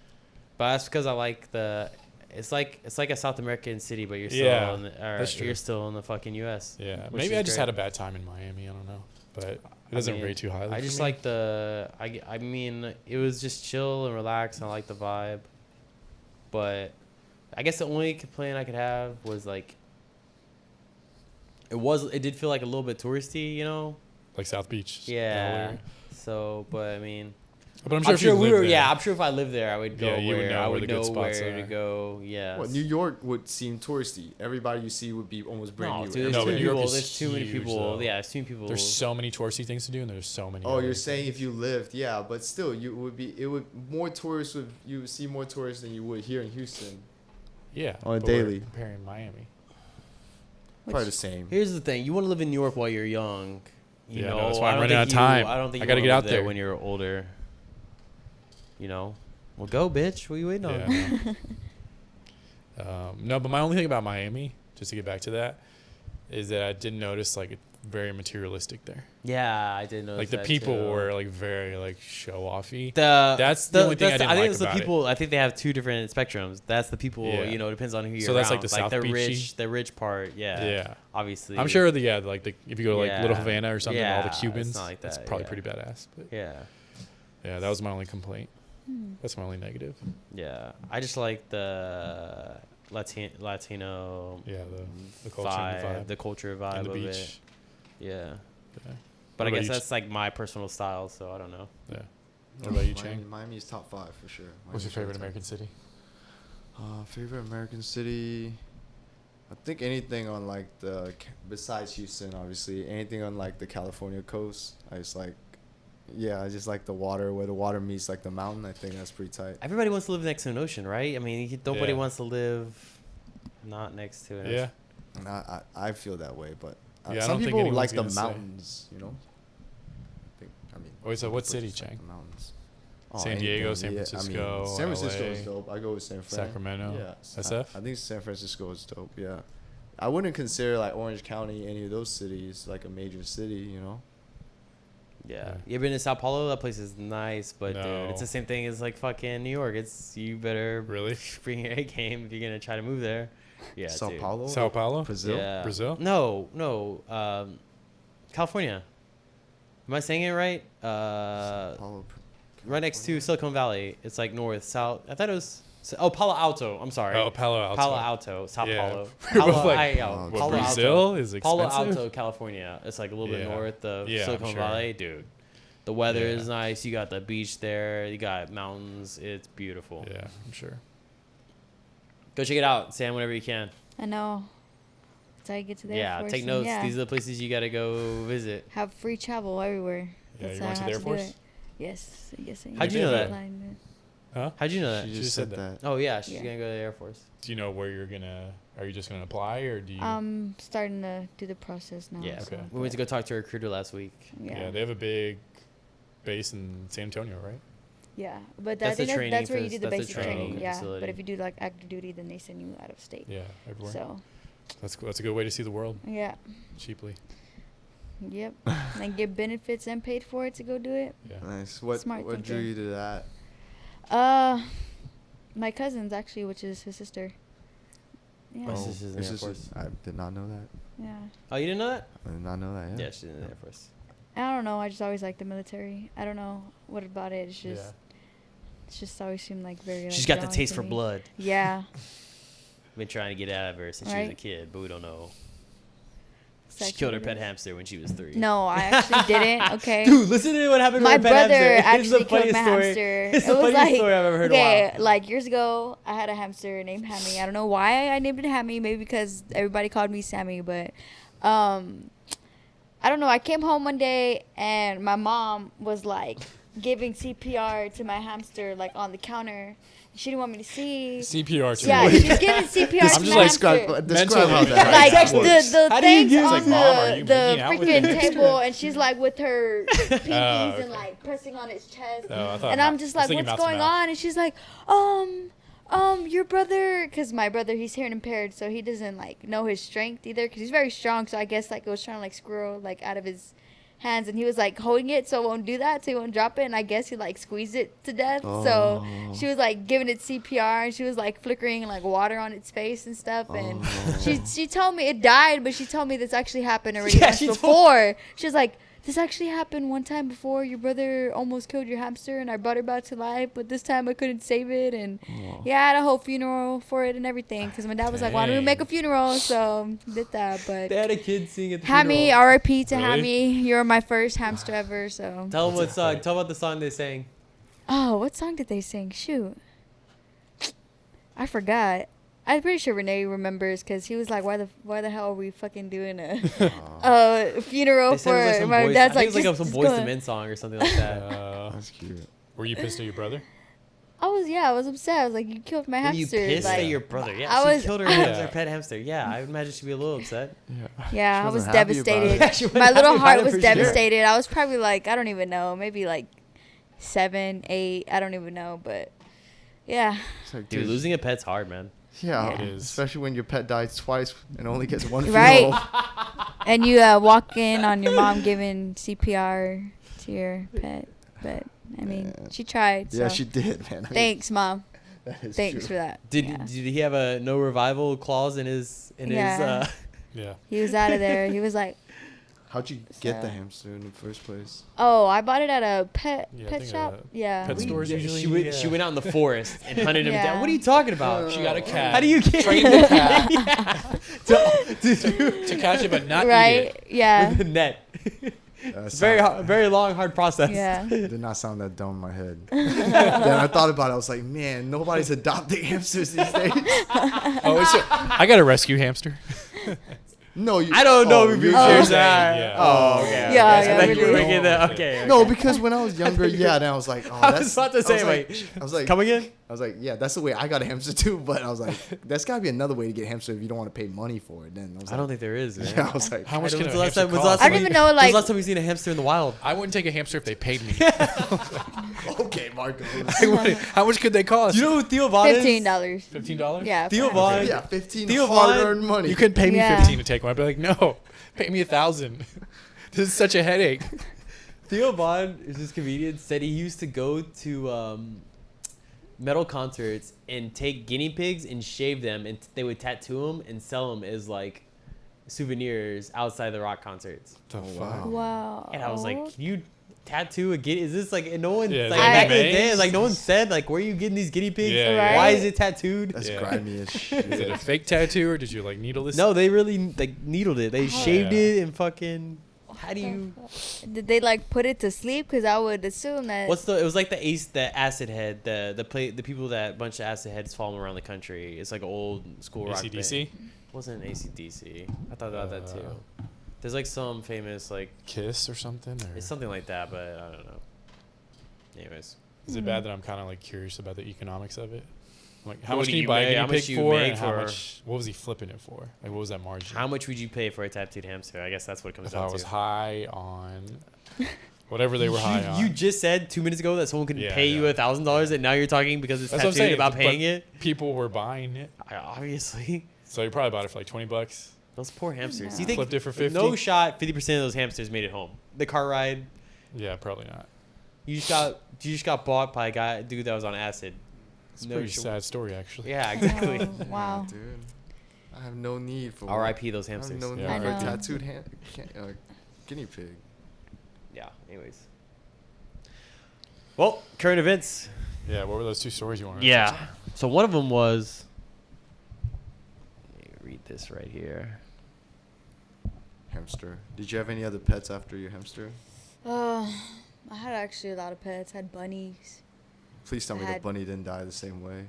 But that's because I like the. It's like a South American city, but you're still Yeah, in the, that's true. you're still in the fucking U.S. Yeah, which maybe is I just great. had a bad time in Miami. I don't know, but it doesn't mean, rate too highly. I for just me. like the. I mean, it was just chill and relaxed. And I like the vibe. But I guess the only complaint I could have was like. It did feel like a little bit touristy, you know. like South Beach. Yeah. So, but I mean. But I'm sure, if you we lived were. there- Yeah, I'm sure if I lived there, I would go Yeah, you would where know I where would the good know spots where to are. go. Yeah. Well, New York would seem touristy. Everybody you see would be almost brand No, new. dude, No, there's but too New many York people. is There's too many huge, people. though. Yeah, there's too many people. There's so many touristy things to do, and there's so many. Oh, other you're saying things. if you lived, yeah, but still, you would more tourists you would see more tourists than you would here in Houston. Yeah, on a but we're daily. comparing Miami. Probably the same. Here's the thing: you want to live in New York while you're young. You Yeah, know, no, that's why I'm I don't running think out of time. I don't think I you gotta wanna get live out there there. when you're older. You know, well, go, bitch. What are you waiting on? Yeah. No, but my only thing about Miami, just to get back to that, is that I did notice like it's very materialistic there. Yeah, I did notice. Like the that people too. were like very like show offy. That's the only thing I didn't think like it's the about it. people. I think they have two different spectrums. That's the people. Yeah. You know, depends on who you're So that's, like, around. the South the Beachy? rich part. Yeah. Yeah. Obviously. I'm sure like if you go to like Little Yeah. Havana or something, all Yeah, the it's Cubans, not like it's that, probably yeah. pretty badass. But Yeah. yeah, that was my only complaint. That's my only negative. Yeah. I just like the Latino Yeah, the culture and the vibe. the culture vibe and the of beach. it. Yeah. Yeah. But I What about guess you, that's like my personal style, so I don't know. Yeah. What about you, Miami, Chang? Miami's top 5 for sure. What's your Miami's favorite top American city? Favorite American city? I think anything on like besides Houston, obviously, anything on like the California coast. I just like the water, where the water meets like the mountain. I think that's pretty tight. Everybody wants to live next to an ocean, right? I mean, nobody Yeah. wants to live not next to an Yeah. ocean. And I feel that way, but Yeah, I some don't think people anyone's like the gonna say. mountains, you know. Wait, so what people city, just like Chang? the mountains. San Diego, anything, San yeah, Francisco, San Francisco LA, is dope. I go with San Fran. Sacramento, Yeah, SF? I think San Francisco is dope. Yeah, I wouldn't consider like Orange County, any of those cities, like a major city. You know. Yeah. Yeah. You ever been to Sao Paulo? That place is nice, but dude, No. it's the same thing as like fucking New York. You better Really? bring your A game if you're gonna try to move there. Yeah. Sao dude. Paulo. Sao Paulo? Brazil. Yeah. Brazil? No. California. Am I saying it right? Sao Paulo, Right next to Silicon Valley. It's like north, south. I thought it was. Oh, Palo Alto. I'm sorry. Oh, Palo Alto. Palo Alto, Sao Yeah. Paulo. We're both like, what, Palo Brazil Alto. is Palo expensive? Alto, California. It's like a little bit Yeah. north of Yeah, I'm Silicon sure. Valley, dude. The weather Yeah. is nice. You got the beach there. You got mountains. It's beautiful. Yeah, I'm sure. Go check it out, Sam, whenever you can. I know. Until I get to the Air Yeah, Force take and notes. yeah, These are the places you got to go visit. have free travel everywhere. Yeah, That's you how went I to the have Air do Force? it. Yes. Yes. How'd you know that? Huh? How'd you know that? She She just said said that. that. Oh, yeah. She's Yeah. going to go to the Air Force. Do you know where are you just going to apply or do you? Starting to do the process now. Yeah. Okay. We went to go talk to a recruiter last week. Yeah. They have a big base in San Antonio, right? Yeah, but That's I think the training that's where for you do this- the that's the basic training. training Yeah, facility. but if you do like active duty, then they send you out of state. Yeah, everywhere. So That's cool. That's a good way to see the world yeah, cheaply. yep, and get benefits and paid for it to go do it. Yeah. Nice. What Smart drew thinking. you to that? My cousin's actually, which is his sister. Yeah, My sister's in the it's Air just- Force. I did not know that. yeah. Oh, you didn't know that? I did not know that. Yeah, she's in the Air Force. I don't know. I just always liked the military. I don't know what about it. It's just, Yeah. it's just always seemed like very. Like, She's got the drawing taste to for me. blood. Yeah. Been trying to get out of her since she was a Right. kid, but we don't know. It's She actually killed her what pet it is. hamster when she was 3. No, I actually didn't. Okay. Dude, listen to what happened to My her pet brother hamster. actually killed my hamster. It's It the was funniest like, story I've ever heard in a okay, while. like years ago, I had a hamster named Hammy. I don't know why I named it Hammy. Maybe because everybody called me Sammy, but I don't know. I came home one day and my mom was like giving CPR to my hamster like on the counter. She didn't want me to see. CPR too. Yeah, she's giving CPR I'm to just my like hamster. Describe how that Like works. the How do you things give- on It's like, Mom, are you the making out with freaking the hamster? table, and she's like with her pinkies okay. and like pressing on its chest. Oh, I thought And I'm just I was like, thinking what's mouth to going mouth. on? And she's like, your brother, because my brother, he's hearing impaired, so he doesn't like know his strength either, because he's very strong. So I guess like it was trying to like squirrel like out of his hands, and he was like holding it so it won't do that, so he won't drop it. And I guess he like squeezed it to death. So she was like giving it CPR, and she was like flickering like water on its face and stuff. And she told me it died, but she told me this actually happened already Yeah, once she told- before. She was like, this actually happened one time before. Your brother almost killed your hamster, and I brought it back to life, but this time I couldn't save it. And yeah, I had a whole funeral for it and everything, because my dad was like, why don't we make a funeral? So did that. But They had a kid sing at the Hammy, funeral. R.I.P. to Really? Hammy. You're my first hamster ever. So Tell them what song. Tell about the song they sang. oh, what song did they sing? Shoot, I forgot. I'm pretty sure Renee remembers, because he was like, why the hell are we fucking doing a funeral They said it was for some my boys, dad's I like, think it was like just some Boys go. to Men song or something like that. That's cute. Were you pissed at your brother? I was upset. I was like, you killed my Were you hamster. pissed like, at your brother? Yeah, I she was- killed her I- hamster, pet hamster. Yeah, I would imagine she'd be a little upset. yeah, She I was wasn't happy about devastated. it. She wasn't My little happy about heart it was for sure. devastated. I was probably like, I don't even know, maybe like 7, 8. I don't even know, but yeah. It's like, Dude, losing a pet's hard, man. Yeah, It is. especially when your pet dies twice and only gets one Right. funeral. And you walk in on your mom giving CPR to your pet, but I mean, she tried. So. Yeah, she did, man. I mean, Thanks, Mom. that is Thanks true. for that. Did Yeah. did he have a no revival clause in his Yeah. Yeah. He was out of there. He was like, How'd you get the So- hamster in the first place? oh, I bought it at a pet Yeah, I pet think, shop. Yeah. pet stores Yeah, usually. she went, yeah. she went out in the forest and hunted him Yeah. down. What are you talking about? She got a cat. How do you get Train the cat to, to catch it but not eat Right. it? Yeah. with the net? That It's very hard, very long, hard process. Yeah. Did not sound that dumb in my head. Then I thought about it. I was like, man, nobody's adopting hamsters these days. Oh, I got a rescue hamster. No, you. I don't know if you Oh. shares Oh, that. yeah. Oh, okay. Yeah, okay. yeah, Like you were really. making that. Okay. No, okay. because when I was younger, yeah, then I was like, oh, I that's. was about to say, I was like, Come again? I was like, yeah, that's the way I got a hamster too. But I was like, there's got to be another way to get a hamster if you don't want to pay money for it. Then I was I don't like, think there is, man. yeah, I was like, How much I can don't- a when's the last hamster time- when's the last cost? I time don't you- even know, when's like- the last time we seen a hamster in the wild? I wouldn't take a hamster if they paid me. okay, Marco. I wouldn't. How much could they cost? Do you know who Theo Vaughn is? $15. $15? Yeah. Theo for- Vaughn. Yeah, 15 Theo hard-earned Vaughn, money. You couldn't pay me Yeah. 15 to take one. I'd be like, no, pay me 1,000. This is such a headache. Theo Vaughn is this comedian. Said he used to go to metal concerts and take guinea pigs and shave them, and they would tattoo them and sell them as like souvenirs outside the rock concerts. The wow. Wow. And I was like, can you tattoo a guinea? Is this like, and no one, Yeah, like is it back in the remains? day, like no one said like, where are you getting these guinea pigs? Yeah, Why Right. is it tattooed? That's Yeah. grimy as shit. Is it a fake tattoo or did you like needle this? No, they really like needled it. They shaved Yeah. it and fucking. How do you? Did they like put it to sleep? Because I would assume that. What's the? It was like the acid head, the people that bunch of acid heads following around the country. It's like an old school rock band. ACDC? Wasn't ACDC. I thought about that too. There's like some famous like Kiss or something? Or it's something like that, but I don't know. Anyways, is it bad that I'm kind of like curious about the economics of it? Like, how What much do can you you buy make- a how guinea much pig you for? make And how for- much? What was he flipping it for? Like, what was that margin? how much would you pay for a tattooed hamster? I guess that's what it comes If down I was to. high on whatever they were high on. You just said 2 minutes ago that someone could Yeah, pay I you know. $1,000, and now you're talking because it's That's what I'm tattooed saying, about but paying it. People were buying it, Obviously, so you probably bought it for like $20. those poor hamsters. No. You think Flipped it for 50? no shot? 50% of those hamsters made it home. The car ride. Yeah, probably not. You just got bought by a dude that was on acid. It's a No pretty sh- sad story, actually. Yeah, exactly. Oh, wow. Dude, I have no need for. R.I.P. those I have hamsters. no need Yeah, for a I know. tattooed guinea pig. Yeah. Anyways. Well, current events. Yeah, what were those 2 stories you wanted to touch Yeah. on? So one of them was. Let me read this right here. Hamster. Did you have any other pets after your hamster? I had actually a lot of pets. I had bunnies. Please tell me I the had- bunny didn't die the same way.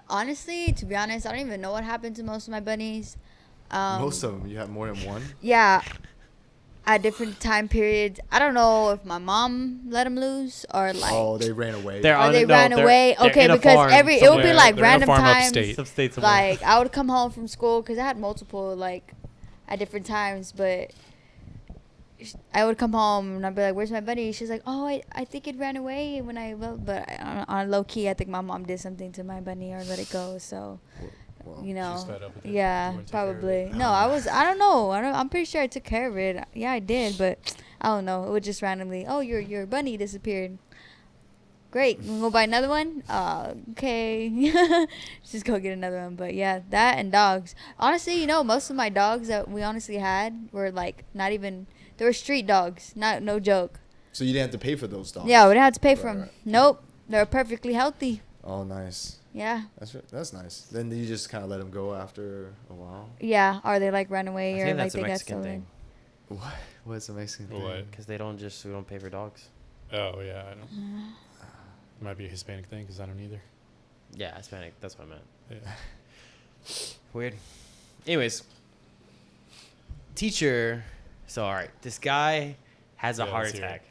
Honestly, to be honest, I don't even know what happened to most of my bunnies. Most of them. You have more than one. Yeah. at different time periods. I don't know if my mom let them loose or like. Oh, they ran away. Or they ran away. they're Okay, in a because farm it would be somewhere. like They're in a random farm times. upstate. Some state somewhere. Like I would come home from school because I had multiple like at different times, but I would come home and I'd be like, "Where's my buddy?" She's like, "Oh, I think it ran away when I but on low key, I think my mom did something to my bunny or let it go." So, Well, you know, She's fed up with it. yeah, You wouldn't take care of probably. it. No, I don't know. I'm pretty sure I took care of it. Yeah, I did, but I don't know. It would just randomly. Oh, your bunny disappeared. Great. You wanna go buy another one? Okay. Just go get another one. But yeah, that and dogs. Honestly, you know, most of my dogs that we honestly had were like not even. They were street dogs. No joke. So you didn't have to pay for those dogs. Yeah, we didn't have to pay for them. Right. Nope. They were perfectly healthy. Oh, nice. Yeah. That's nice. Then you just kind of let them go after a while. Yeah. Or they like ran away I or think like that's a they got Mexican stolen. thing. What? What's the Mexican thing? What? Because we don't pay for dogs. Oh yeah, I don't. It might be a Hispanic thing because I don't either. Yeah, Hispanic. That's what I meant. Yeah. Weird. Anyways, teacher. So all right, this guy has a Yeah, heart let's hear it. attack,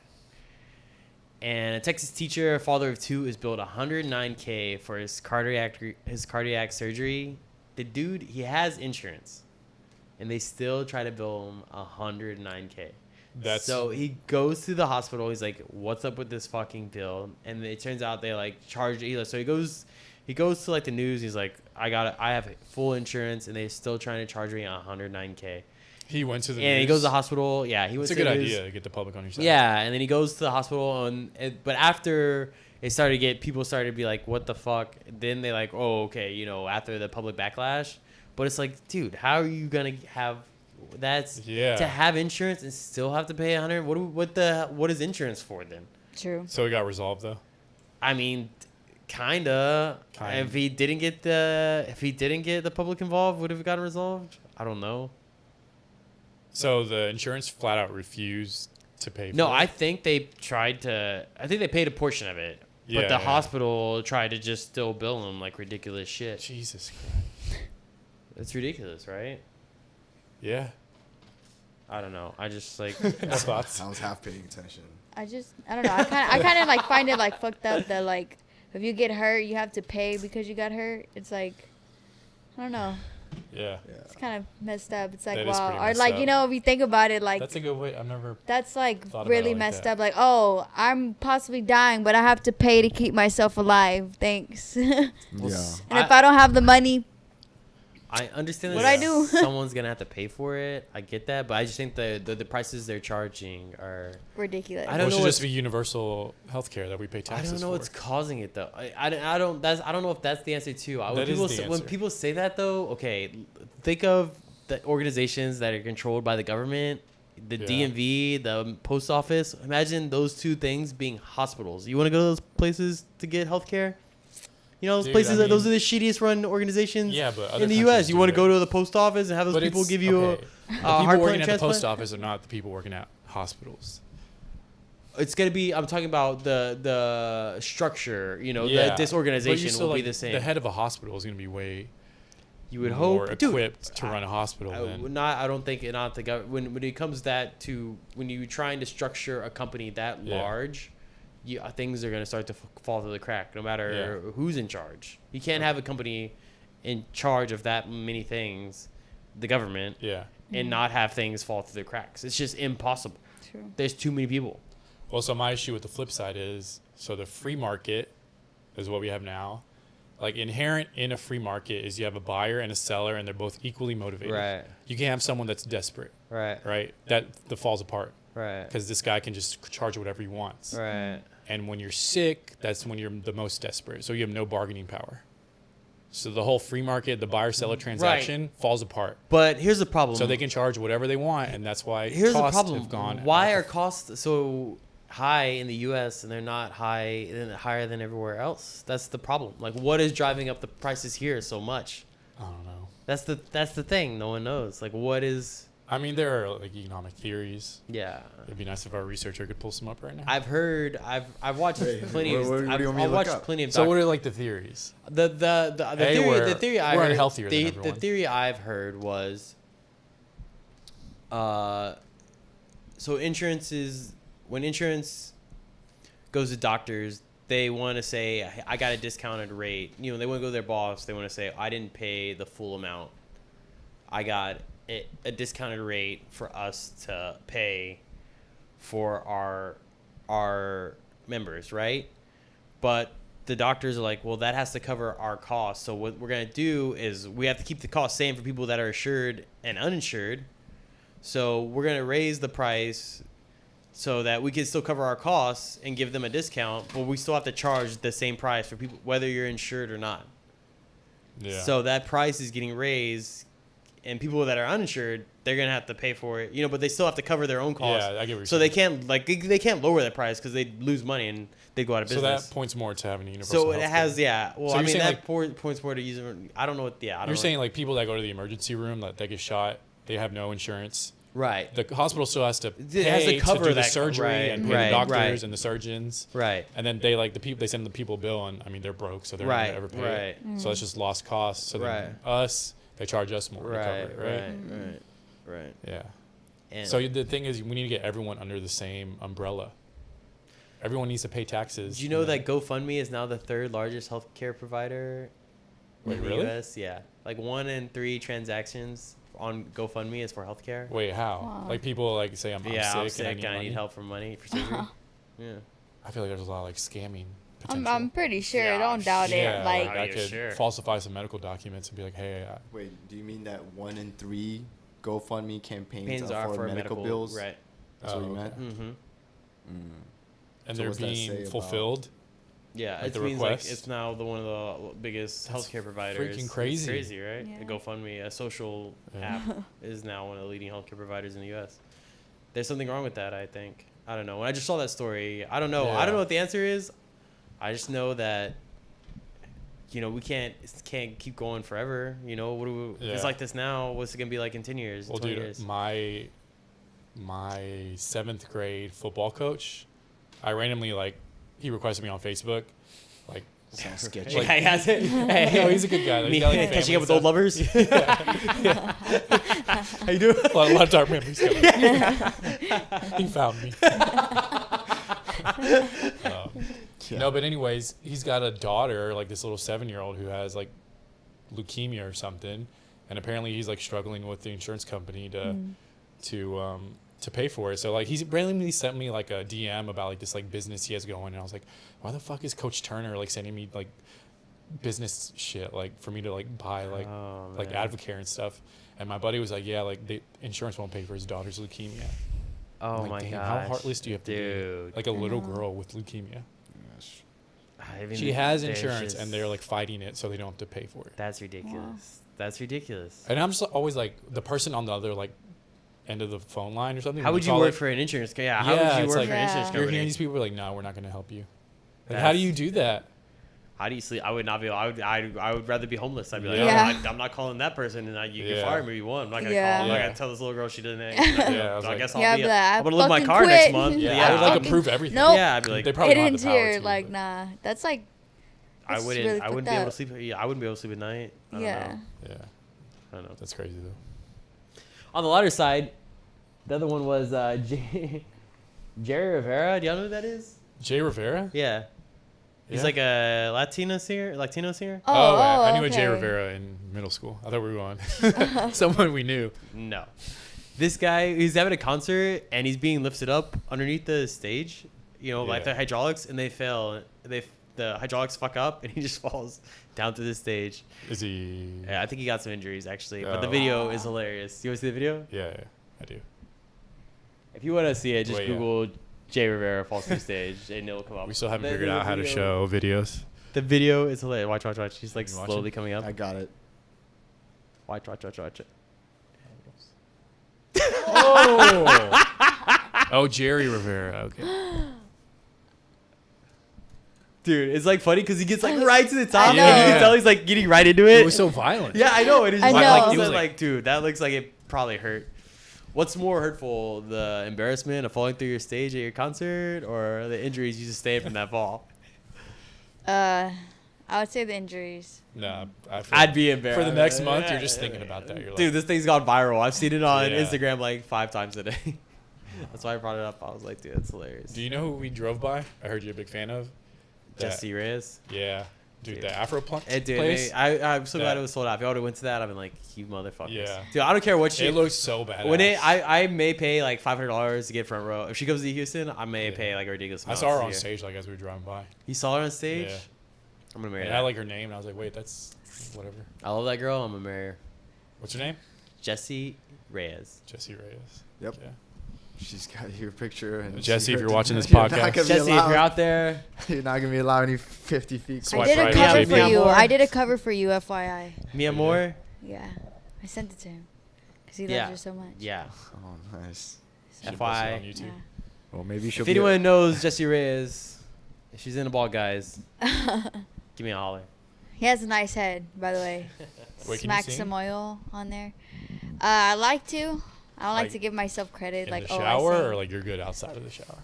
and a Texas teacher, father of two, is billed $109K for his cardiac surgery. The dude, he has insurance, and they still try to bill him $109K. That's So he goes to the hospital. He's like, "What's up with this fucking bill?" And it turns out they like charged either. So he goes to like the news. He's like, I have full insurance, and they're still trying to charge me $109K. he went to the. And he news. goes to the hospital. Yeah, he went It's a to good the news. idea to get the public on your side. Yeah, and then he goes to the hospital, but after it started to get, people started to be like, "What the fuck?" Then they like, "Oh, okay," you know, after the public backlash. But it's like, dude, how are you gonna have? That's Yeah. to have insurance and still have to pay 100. What is insurance for then? True. So it got resolved though. I mean, kinda. If he didn't get the public involved, would have gotten resolved. I don't know. So the insurance flat out refused to pay. For No, it? I think they tried to. I think they paid a portion of it, but Yeah, the yeah. hospital tried to just still bill him like ridiculous shit. Jesus Christ. It's ridiculous, right? Yeah. I don't know. I just like. Thoughts. I was half paying attention. I don't know. I kind of like find it like fucked up that like if you get hurt you have to pay because you got hurt. It's like I don't know. Yeah. Yeah. It's kind of messed up. It's like That is wow. pretty Or messed like up. you know if you think about it like That's a good way. I've never. that's like thought about really it like messed that. up. Like oh I'm possibly dying but I have to pay to keep myself alive. Thanks. And Yeah. if I don't have the money, I understand What that I do? someone's gonna have to pay for it. I get that, but I just think the prices they're charging are. ridiculous. I Well, don't it know should just what's- be universal health care that we pay I taxes don't know for. what's causing it though. I don't know if that's the answer too. When That is people the when answer. people say that though, okay, think of the organizations that are controlled by the government, the Yeah. DMV, the post office. Imagine those two things being hospitals. You want to go to those places to get health care? You know, those Dude, places. I Those mean- are the shittiest run organizations. Yeah, but other in the countries U.S., you do want to it. go to the post office and have those But people it's- give you okay. a The heart people working transplant. at the post office are not the people working at hospitals. It's gonna be. I'm talking about the structure. You know, Yeah. this But organization you still, will be like, the same. The head of a hospital is going to be way You would more hope, dude. equipped to run a hospital I than. would not. I don't think not the government. When it comes that to when you're trying to structure a company that Yeah. large, things are gonna start to fall through the crack. No matter who's in charge, you can't have a company in charge of that many things, the government, Yeah. and not have things fall through the cracks. It's just impossible. True. There's too many people. Well, so my issue with the flip side is so the free market is what we have now. Like inherent in a free market is you have a buyer and a seller, and they're both equally motivated. Right. You can't have someone that's desperate, Right. right? That falls apart Right. because this guy can just charge whatever he wants. Right. And when you're sick, that's when you're the most desperate. So you have no bargaining power. So the whole free market, the buyer-seller transaction falls apart. But here's the problem. So they can charge whatever they want, and that's why Here's the costs problem. have gone. Why out are the- costs so high in the U.S. and they're not higher than everywhere else? That's the problem. Like, what is driving up the prices here so much? I don't know. That's the thing. No one knows. Like, what is? I mean, there are like economic theories. Yeah. It'd be nice if our researcher could pull some up right now. I've heard. I've watched Hey, plenty of. what do you I've, want me to I've look watched up? plenty of. So what are like the theories? The Hey, theory I we're heard, unhealthier than the everyone. theory I've heard was so insurance is when insurance goes to doctors, they want to say, "Hey, I got a discounted rate." You know, they want to go to their boss. They want to say, I didn't pay the full amount. I got a discounted rate for us to pay for our members, right? But the doctors are like, well, that has to cover our costs. So what we're going to do is we have to keep the cost same for people that are assured and uninsured. So we're going to raise the price so that we can still cover our costs and give them a discount, but we still have to charge the same price for people, whether you're insured or not. Yeah. So that price is getting raised, and people that are uninsured, they're going to have to pay for it, you know, but they still have to cover their own costs. Yeah, I get what you're so saying. they can't lower that price because they lose money and they go out of So business. that points more to having a universal So it healthcare. has, yeah. Well, So I you're mean, saying, that points more to user. I don't know what, yeah. I don't You're know. saying like people that go to the emergency room that they get shot, they have no insurance. Right. The hospital still has to pay It has to cover do the that surgery right, and pay right, the doctors right. and the surgeons. Right. And then they like the people they send the people a bill and I mean they're broke so they're not Right, gonna ever pay it. right. So it's just lost costs. So then us they charge us more to cover it, right? Right. Yeah. And So the thing is we need to get everyone under the same umbrella. Everyone needs to pay taxes. did you know that GoFundMe is now the third largest healthcare provider Wait, in the really? U.S.? Yeah. Like 1 in 3 transactions on GoFundMe is for healthcare. Wait, how? Wow. Like people like say I'm sick, and I money. need help for money for surgery. Yeah. I feel like there's a lot of like scamming I'm potential. pretty sure. Yeah, Don't doubt yeah, it. Like, I yeah, could sure. falsify some medical documents and be like, hey, Wait, do you mean that 1 in 3 GoFundMe campaigns Pains are for medical bills? Right. That's what you Oh, meant? okay. Mm-hmm. and So they're what's that say being about- fulfilled. Yeah, Like it the means like requests? it's now one of the biggest That's healthcare providers. freaking It's crazy. crazy, right? Yeah. The GoFundMe, a social Yeah. app, is now one of the leading healthcare providers in the U.S. There's something wrong with that, I think. I don't know. When I just saw that story, I don't know. I Yeah. don't know what the answer is. I just know that, you know, we can't keep going forever. You know, what do we, if it's Yeah. like this now, what's it gonna be like in 10 years? Well, 20 dude, years? my 7th grade football coach, I randomly he requested me on Facebook, like. Sounds sketchy. Like- Hey, has it? No, he's a good guy. Like, Me he's got, like, catching family up with old stuff. lovers. How you doing? A lot of dark memories coming. He found me. Yeah. No, but anyways, he's got a daughter, like this little 7-year-old who has like leukemia or something, and apparently he's like struggling with the insurance company to pay for it. So like he's randomly sent me like a DM about like this like business he has going, and I was like, why the fuck is Coach Turner like sending me like business shit like for me to like buy like Oh, like man. Advocare and stuff? And my buddy was like, yeah, like the insurance won't pay for his daughter's leukemia. Oh I'm like, my damn, god. how heartless do you have to be? Dude. Like a little girl with leukemia. I mean, She has there's insurance just- and they're like fighting it so they don't have to pay for it. That's ridiculous. That's ridiculous. And I'm just always like the person on the other like end of the phone line or something. How when would you call work it, for an insurance? Yeah. How Yeah, would you it's work like- for an insurance Yeah. You're hearing company? these people are like, no, we're not going to help you. Like, how That's- do you do that? How do you sleep? I would not be. I would rather be homeless. I'd be like, Yeah. I'm not calling that person, and you can Yeah. fire me if you want. I'm not gonna Yeah. call. I'm not Yeah. gonna tell this little girl she doesn't. Yeah, I was I like- guess Yeah, I'll be. but I I'm gonna live my fucking car next quit. month. Yeah, Yeah, I would like fucking- approve everything. Nope. Yeah, I'd be like, They probably It don't have ends the power here. to, Like, but- nah. That's like. I that's wouldn't. really I wouldn't fucked be able to up. sleep. Yeah, I wouldn't be able to sleep at night. I don't Yeah. know. Yeah, I don't know. that's crazy though. On the lighter side, the other one was Jerry Rivera. Do y'all know who that is? Jay Rivera? Yeah. He's Yeah. like a Latino singer. Oh, I knew a Jay okay. Rivera in middle school. I thought we were on someone we knew. No. This guy, he's having a concert and he's being lifted up underneath the stage, you know, like Yeah. the hydraulics, and they fail. The hydraulics fuck up and he just falls down to the stage. Is he? Yeah, I think he got some injuries actually, but the Oh. video is hilarious. You want to see the video? Yeah, I do. If you want to see it, just Wait, yeah. Google Jay Rivera falls to the stage and it'll come up. We still haven't The- figured the out how to video- show videos. The video is hilarious. Watch. He's like You watch slowly it? coming up. I got it. Watch. Oh, oh, Jerry Rivera. Okay. Dude, it's like funny because he gets like right to the top. I know. And you can tell he's like getting right into it. It was so violent. Yeah, I know. It is I like, know. he He was was like- like, dude, that looks like it probably hurt. What's more hurtful, the embarrassment of falling through your stage at your concert, or the injuries you sustained from that fall? I would say the injuries. Nah, I feel I'd be embarrassed. for the next month. You're just thinking about that. You're like, Dude, this thing's gone viral. I've seen it on Yeah. Instagram like 5 times a day. That's why I brought it up. I was like, dude, that's hilarious. Do you know who we drove by? I heard you're a big fan of. Jesse Reyes. Yeah. Dude, Dude. the Afro Punk Dude, place. I'm so glad That- it was sold out. If y'all would have went to that, I've been like, you motherfuckers. Yeah. Dude, I don't care what she. It looks so bad. I may pay like $500 to get front row. If she comes to Houston, I may Yeah. pay like a ridiculous I amount. saw her to on see stage like as we were driving by. You saw her on stage? Yeah. I'm gonna marry And her. I like her name, and I was like, wait, that's whatever. I love that girl. I'm gonna marry her. What's her name? Jessie Reyes. Jesse Reyes. Yep. Yeah. She's got your picture. And Jesse, if you're you're watching this you're not podcast- gonna be Jesse, if allowed- you're out there, you're not gonna be allowed any 50 feet. I Swipe did a right, cover JP. for you. Amor. I did a cover for you, FYI. Mia Moore. Yeah, I sent it to him because he Yeah. loves her so much. Yeah. Oh, nice. Should post it FYI. on YouTube. Yeah. Well, maybe she'll If be. anyone knows Jesse Reyes, if she's in the ball, guys, give me a holler. He has a nice head, by the way. Wait, can you Smack sing? some oil on there. I like to. I don't like Like, to give myself credit. In Like, the oh, I shower, sing. or like you're good outside of the shower?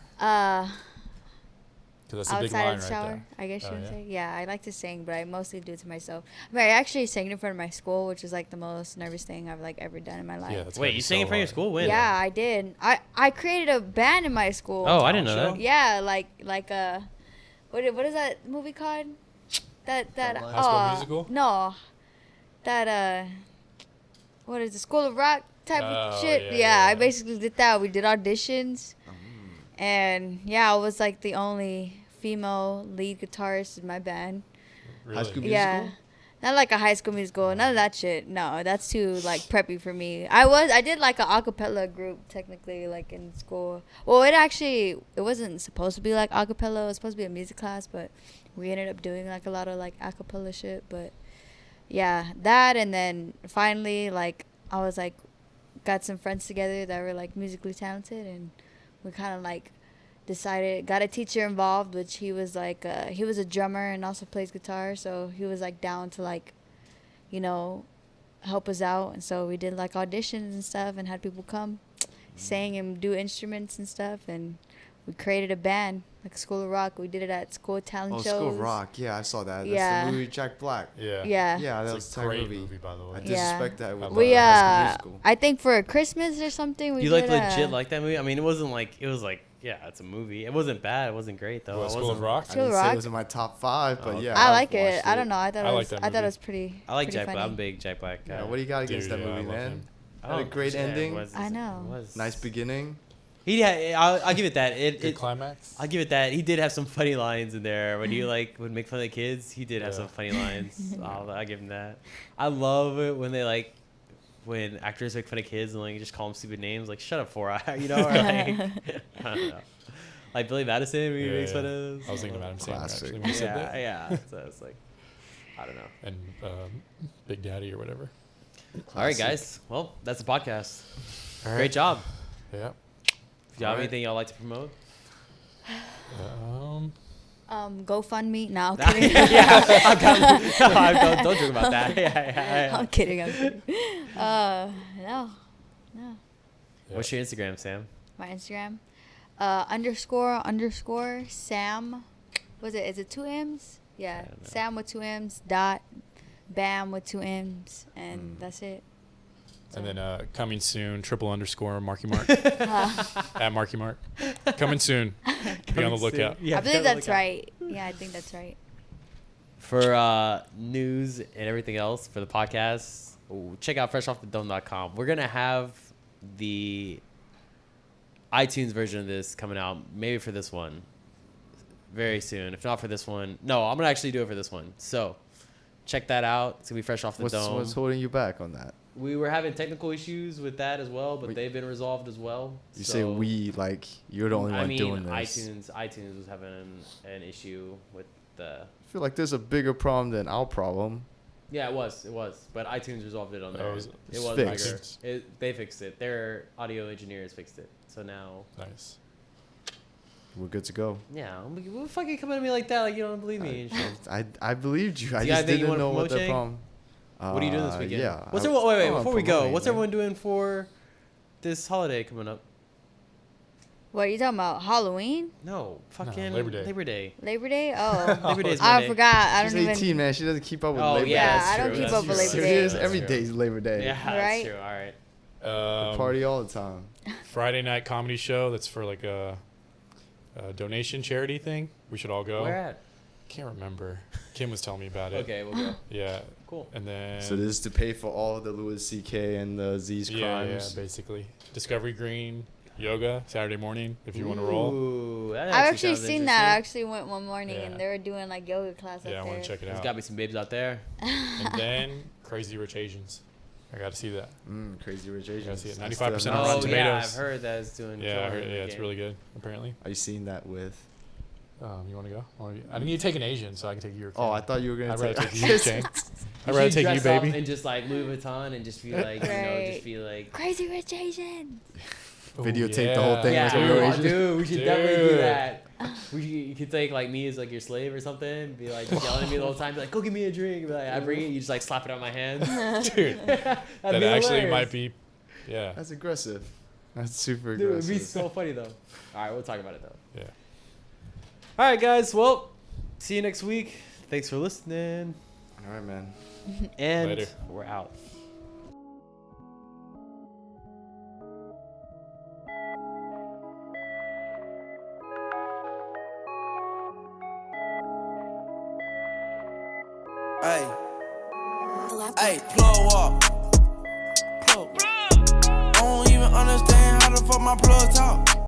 Because that's a big Outside line of the right shower, there. I guess you Oh, would yeah? say. Yeah, I like to sing, but I mostly do it to myself. I mean, I actually sang in front of my school, which is like the most nervous thing I've like ever done in my life. Yeah, that's Wait, gotta you be sang in so front of your hard. school? When? Yeah, I did. I created a band in my school. Oh, I didn't know Talent that. show? Yeah, like what is that movie called? That High School Musical? No, that what is the School of Rock type of Oh, shit? yeah, Yeah, I yeah. basically did that. We did auditions, and yeah, I was like the only female lead guitarist in my band. Really? School Yeah. Musical? Not like a High School Musical, none of that shit. No, that's too like preppy for me. I did like a acapella group technically, like in school. Well, it wasn't supposed to be like acapella. It was supposed to be a music class, but we ended up doing like a lot of like acapella shit. But yeah, that, and then finally like I was like got some friends together that were like musically talented, and we kind of like decided, got a teacher involved, which he was like he was a drummer and also plays guitar, so he was like down to like, you know, help us out. And so we did like auditions and stuff and had people come sing and do instruments and stuff, and we created a band like School of Rock. We did it at school talent Oh, shows. School of Rock. Yeah, I saw that. That's Yeah. the movie Jack Black. Yeah. Yeah. Yeah, that It's was a a great movie. movie, by the way. I Yeah. disrespect that with We High School Musical. I think for Christmas or something we You did like legit like that movie? I mean, it wasn't like it was like it's a movie. It wasn't bad. It wasn't great though. What, It School of wasn't- Rock? I School of didn't say Rock? it was in my top 5, but Oh, yeah. I I've like it. watched I don't know. I thought I it like was. that I thought it movie. was pretty. I like pretty Jack Black. funny. I'm a big Jack Black guy. Yeah, what do you got against Dude, that yeah, I movie, love man? him. Had a great ending. I know. Nice beginning. He had. I'll give it that. Good climax. I'll give it that. He did have some funny lines in there when he like would make fun of the kids. He did have Yeah. some funny lines. I'll give him that. I love it when they like when actors make fun of kids and like just call them stupid names, like shut up, 4-Eye, you know, or like I don't know. Like Billy Madison, when he Yeah, makes yeah. fun of. I was thinking of Adam Sandler Classic. actually when you said that. Yeah. So it's like, I don't know. And Big Daddy or whatever. All right, guys. Well, that's the podcast. All right. Great job. Yeah. If you have All right. anything y'all like to promote? GoFundMe. No, I'm kidding. Don't joke about that. Yeah. I'm kidding. I'm kidding. No. Yeah. What's your Instagram, Sam? My Instagram. __ Sam. Was it? Is it 2 M's? Yeah. I don't know. Sam with 2 M's. Dot. Bam with 2 M's. And that's it. And then coming soon, __ Marky Mark. At Marky Mark. Coming soon. Be on the lookout. Yeah, I be believe on the that's lookout. right. Yeah, I think that's right. For news and everything else for the podcast, check out freshoffthedome.com. We're going to have the iTunes version of this coming out maybe for this one very soon. If not for this one. No, I'm going to actually do it for this one. So check that out. It's going to be Fresh Off the Dome. What's holding you back on that? We were having technical issues with that as well, but Wait. they've been resolved as well. You So- say we, like you're the only one doing this. iTunes was having an issue with the. I feel like there's a bigger problem than our problem. Yeah, it was, but iTunes resolved it on there. Oh, It it's was fixed. bigger. They fixed it. Their audio engineers fixed it. So now, Nice. We're good to go. yeah, I'm like, what fucking coming at me like that? Like you don't believe me and shit. I believed you. I Do you just guys think you didn't wanna know what promote, the Jay? problem. What are you doing this weekend? Yeah. What's everyone? Wait, I'm before we go, promoting, what's man. everyone doing for this holiday coming up? What are you talking about? Halloween? No, fucking Labor Day. Labor Day. Labor Day? Oh. Labor Day is I Monday. forgot. I She's don't 18, even. man. She doesn't keep up with Oh, Labor yeah, Day. that's I don't true, keep that's up with true. Labor Day. Serious? That's Every true. day's Labor Day. Yeah, Right? that's true. All right. We party all the time. Friday night comedy show that's for like a donation charity thing. We should all go. Where at? Can't remember. Kim was telling me about it. Okay, we'll go. Yeah. Cool. And then. So this is to pay for all of the Louis C.K. and the Z's crimes. Yeah, basically. Discovery Green yoga Saturday morning if you want to roll. Ooh, that I've actually sounds seen that. I interesting. actually went one morning Yeah. and they were doing like yoga class Yeah, I up want there. to check it There's out. got to be some babes out there. And then Crazy Rich Asians. I got to see that. Crazy Rich I Asians. see it. I 95% still on have Rotten not Oh seen it. yeah, Tomatoes. I've heard that it's doing. Yeah, I killer heard, in yeah, the it's game. really good. Apparently. Are you seeing that with? You want to go? I need to take an Asian so I can take your. Oh, I thought you were gonna I'd rather take. take you, Chang. I'd rather should take you, dress up baby. and just like Louis Vuitton and just be like, you know, Right. just be like. Crazy Rich Asian. Videotape the whole thing Yeah, like a real Asian. dude, we should definitely do Dude. that. You could take like me as like your slave or something. Be like yelling at me the whole time. Be like, go get me a drink. Be like, I bring it. You just like slap it on my hand. Dude, that actually might be. Yeah. That's aggressive. That's super Dude, it'd aggressive. be so funny though. All right, we'll talk about it though. Yeah. All right, guys. Well, see you next week. Thanks for listening. All right, man. And Later. we're out. Hey, hey, plug walk. Plug. I don't even understand how the fuck my plug talk.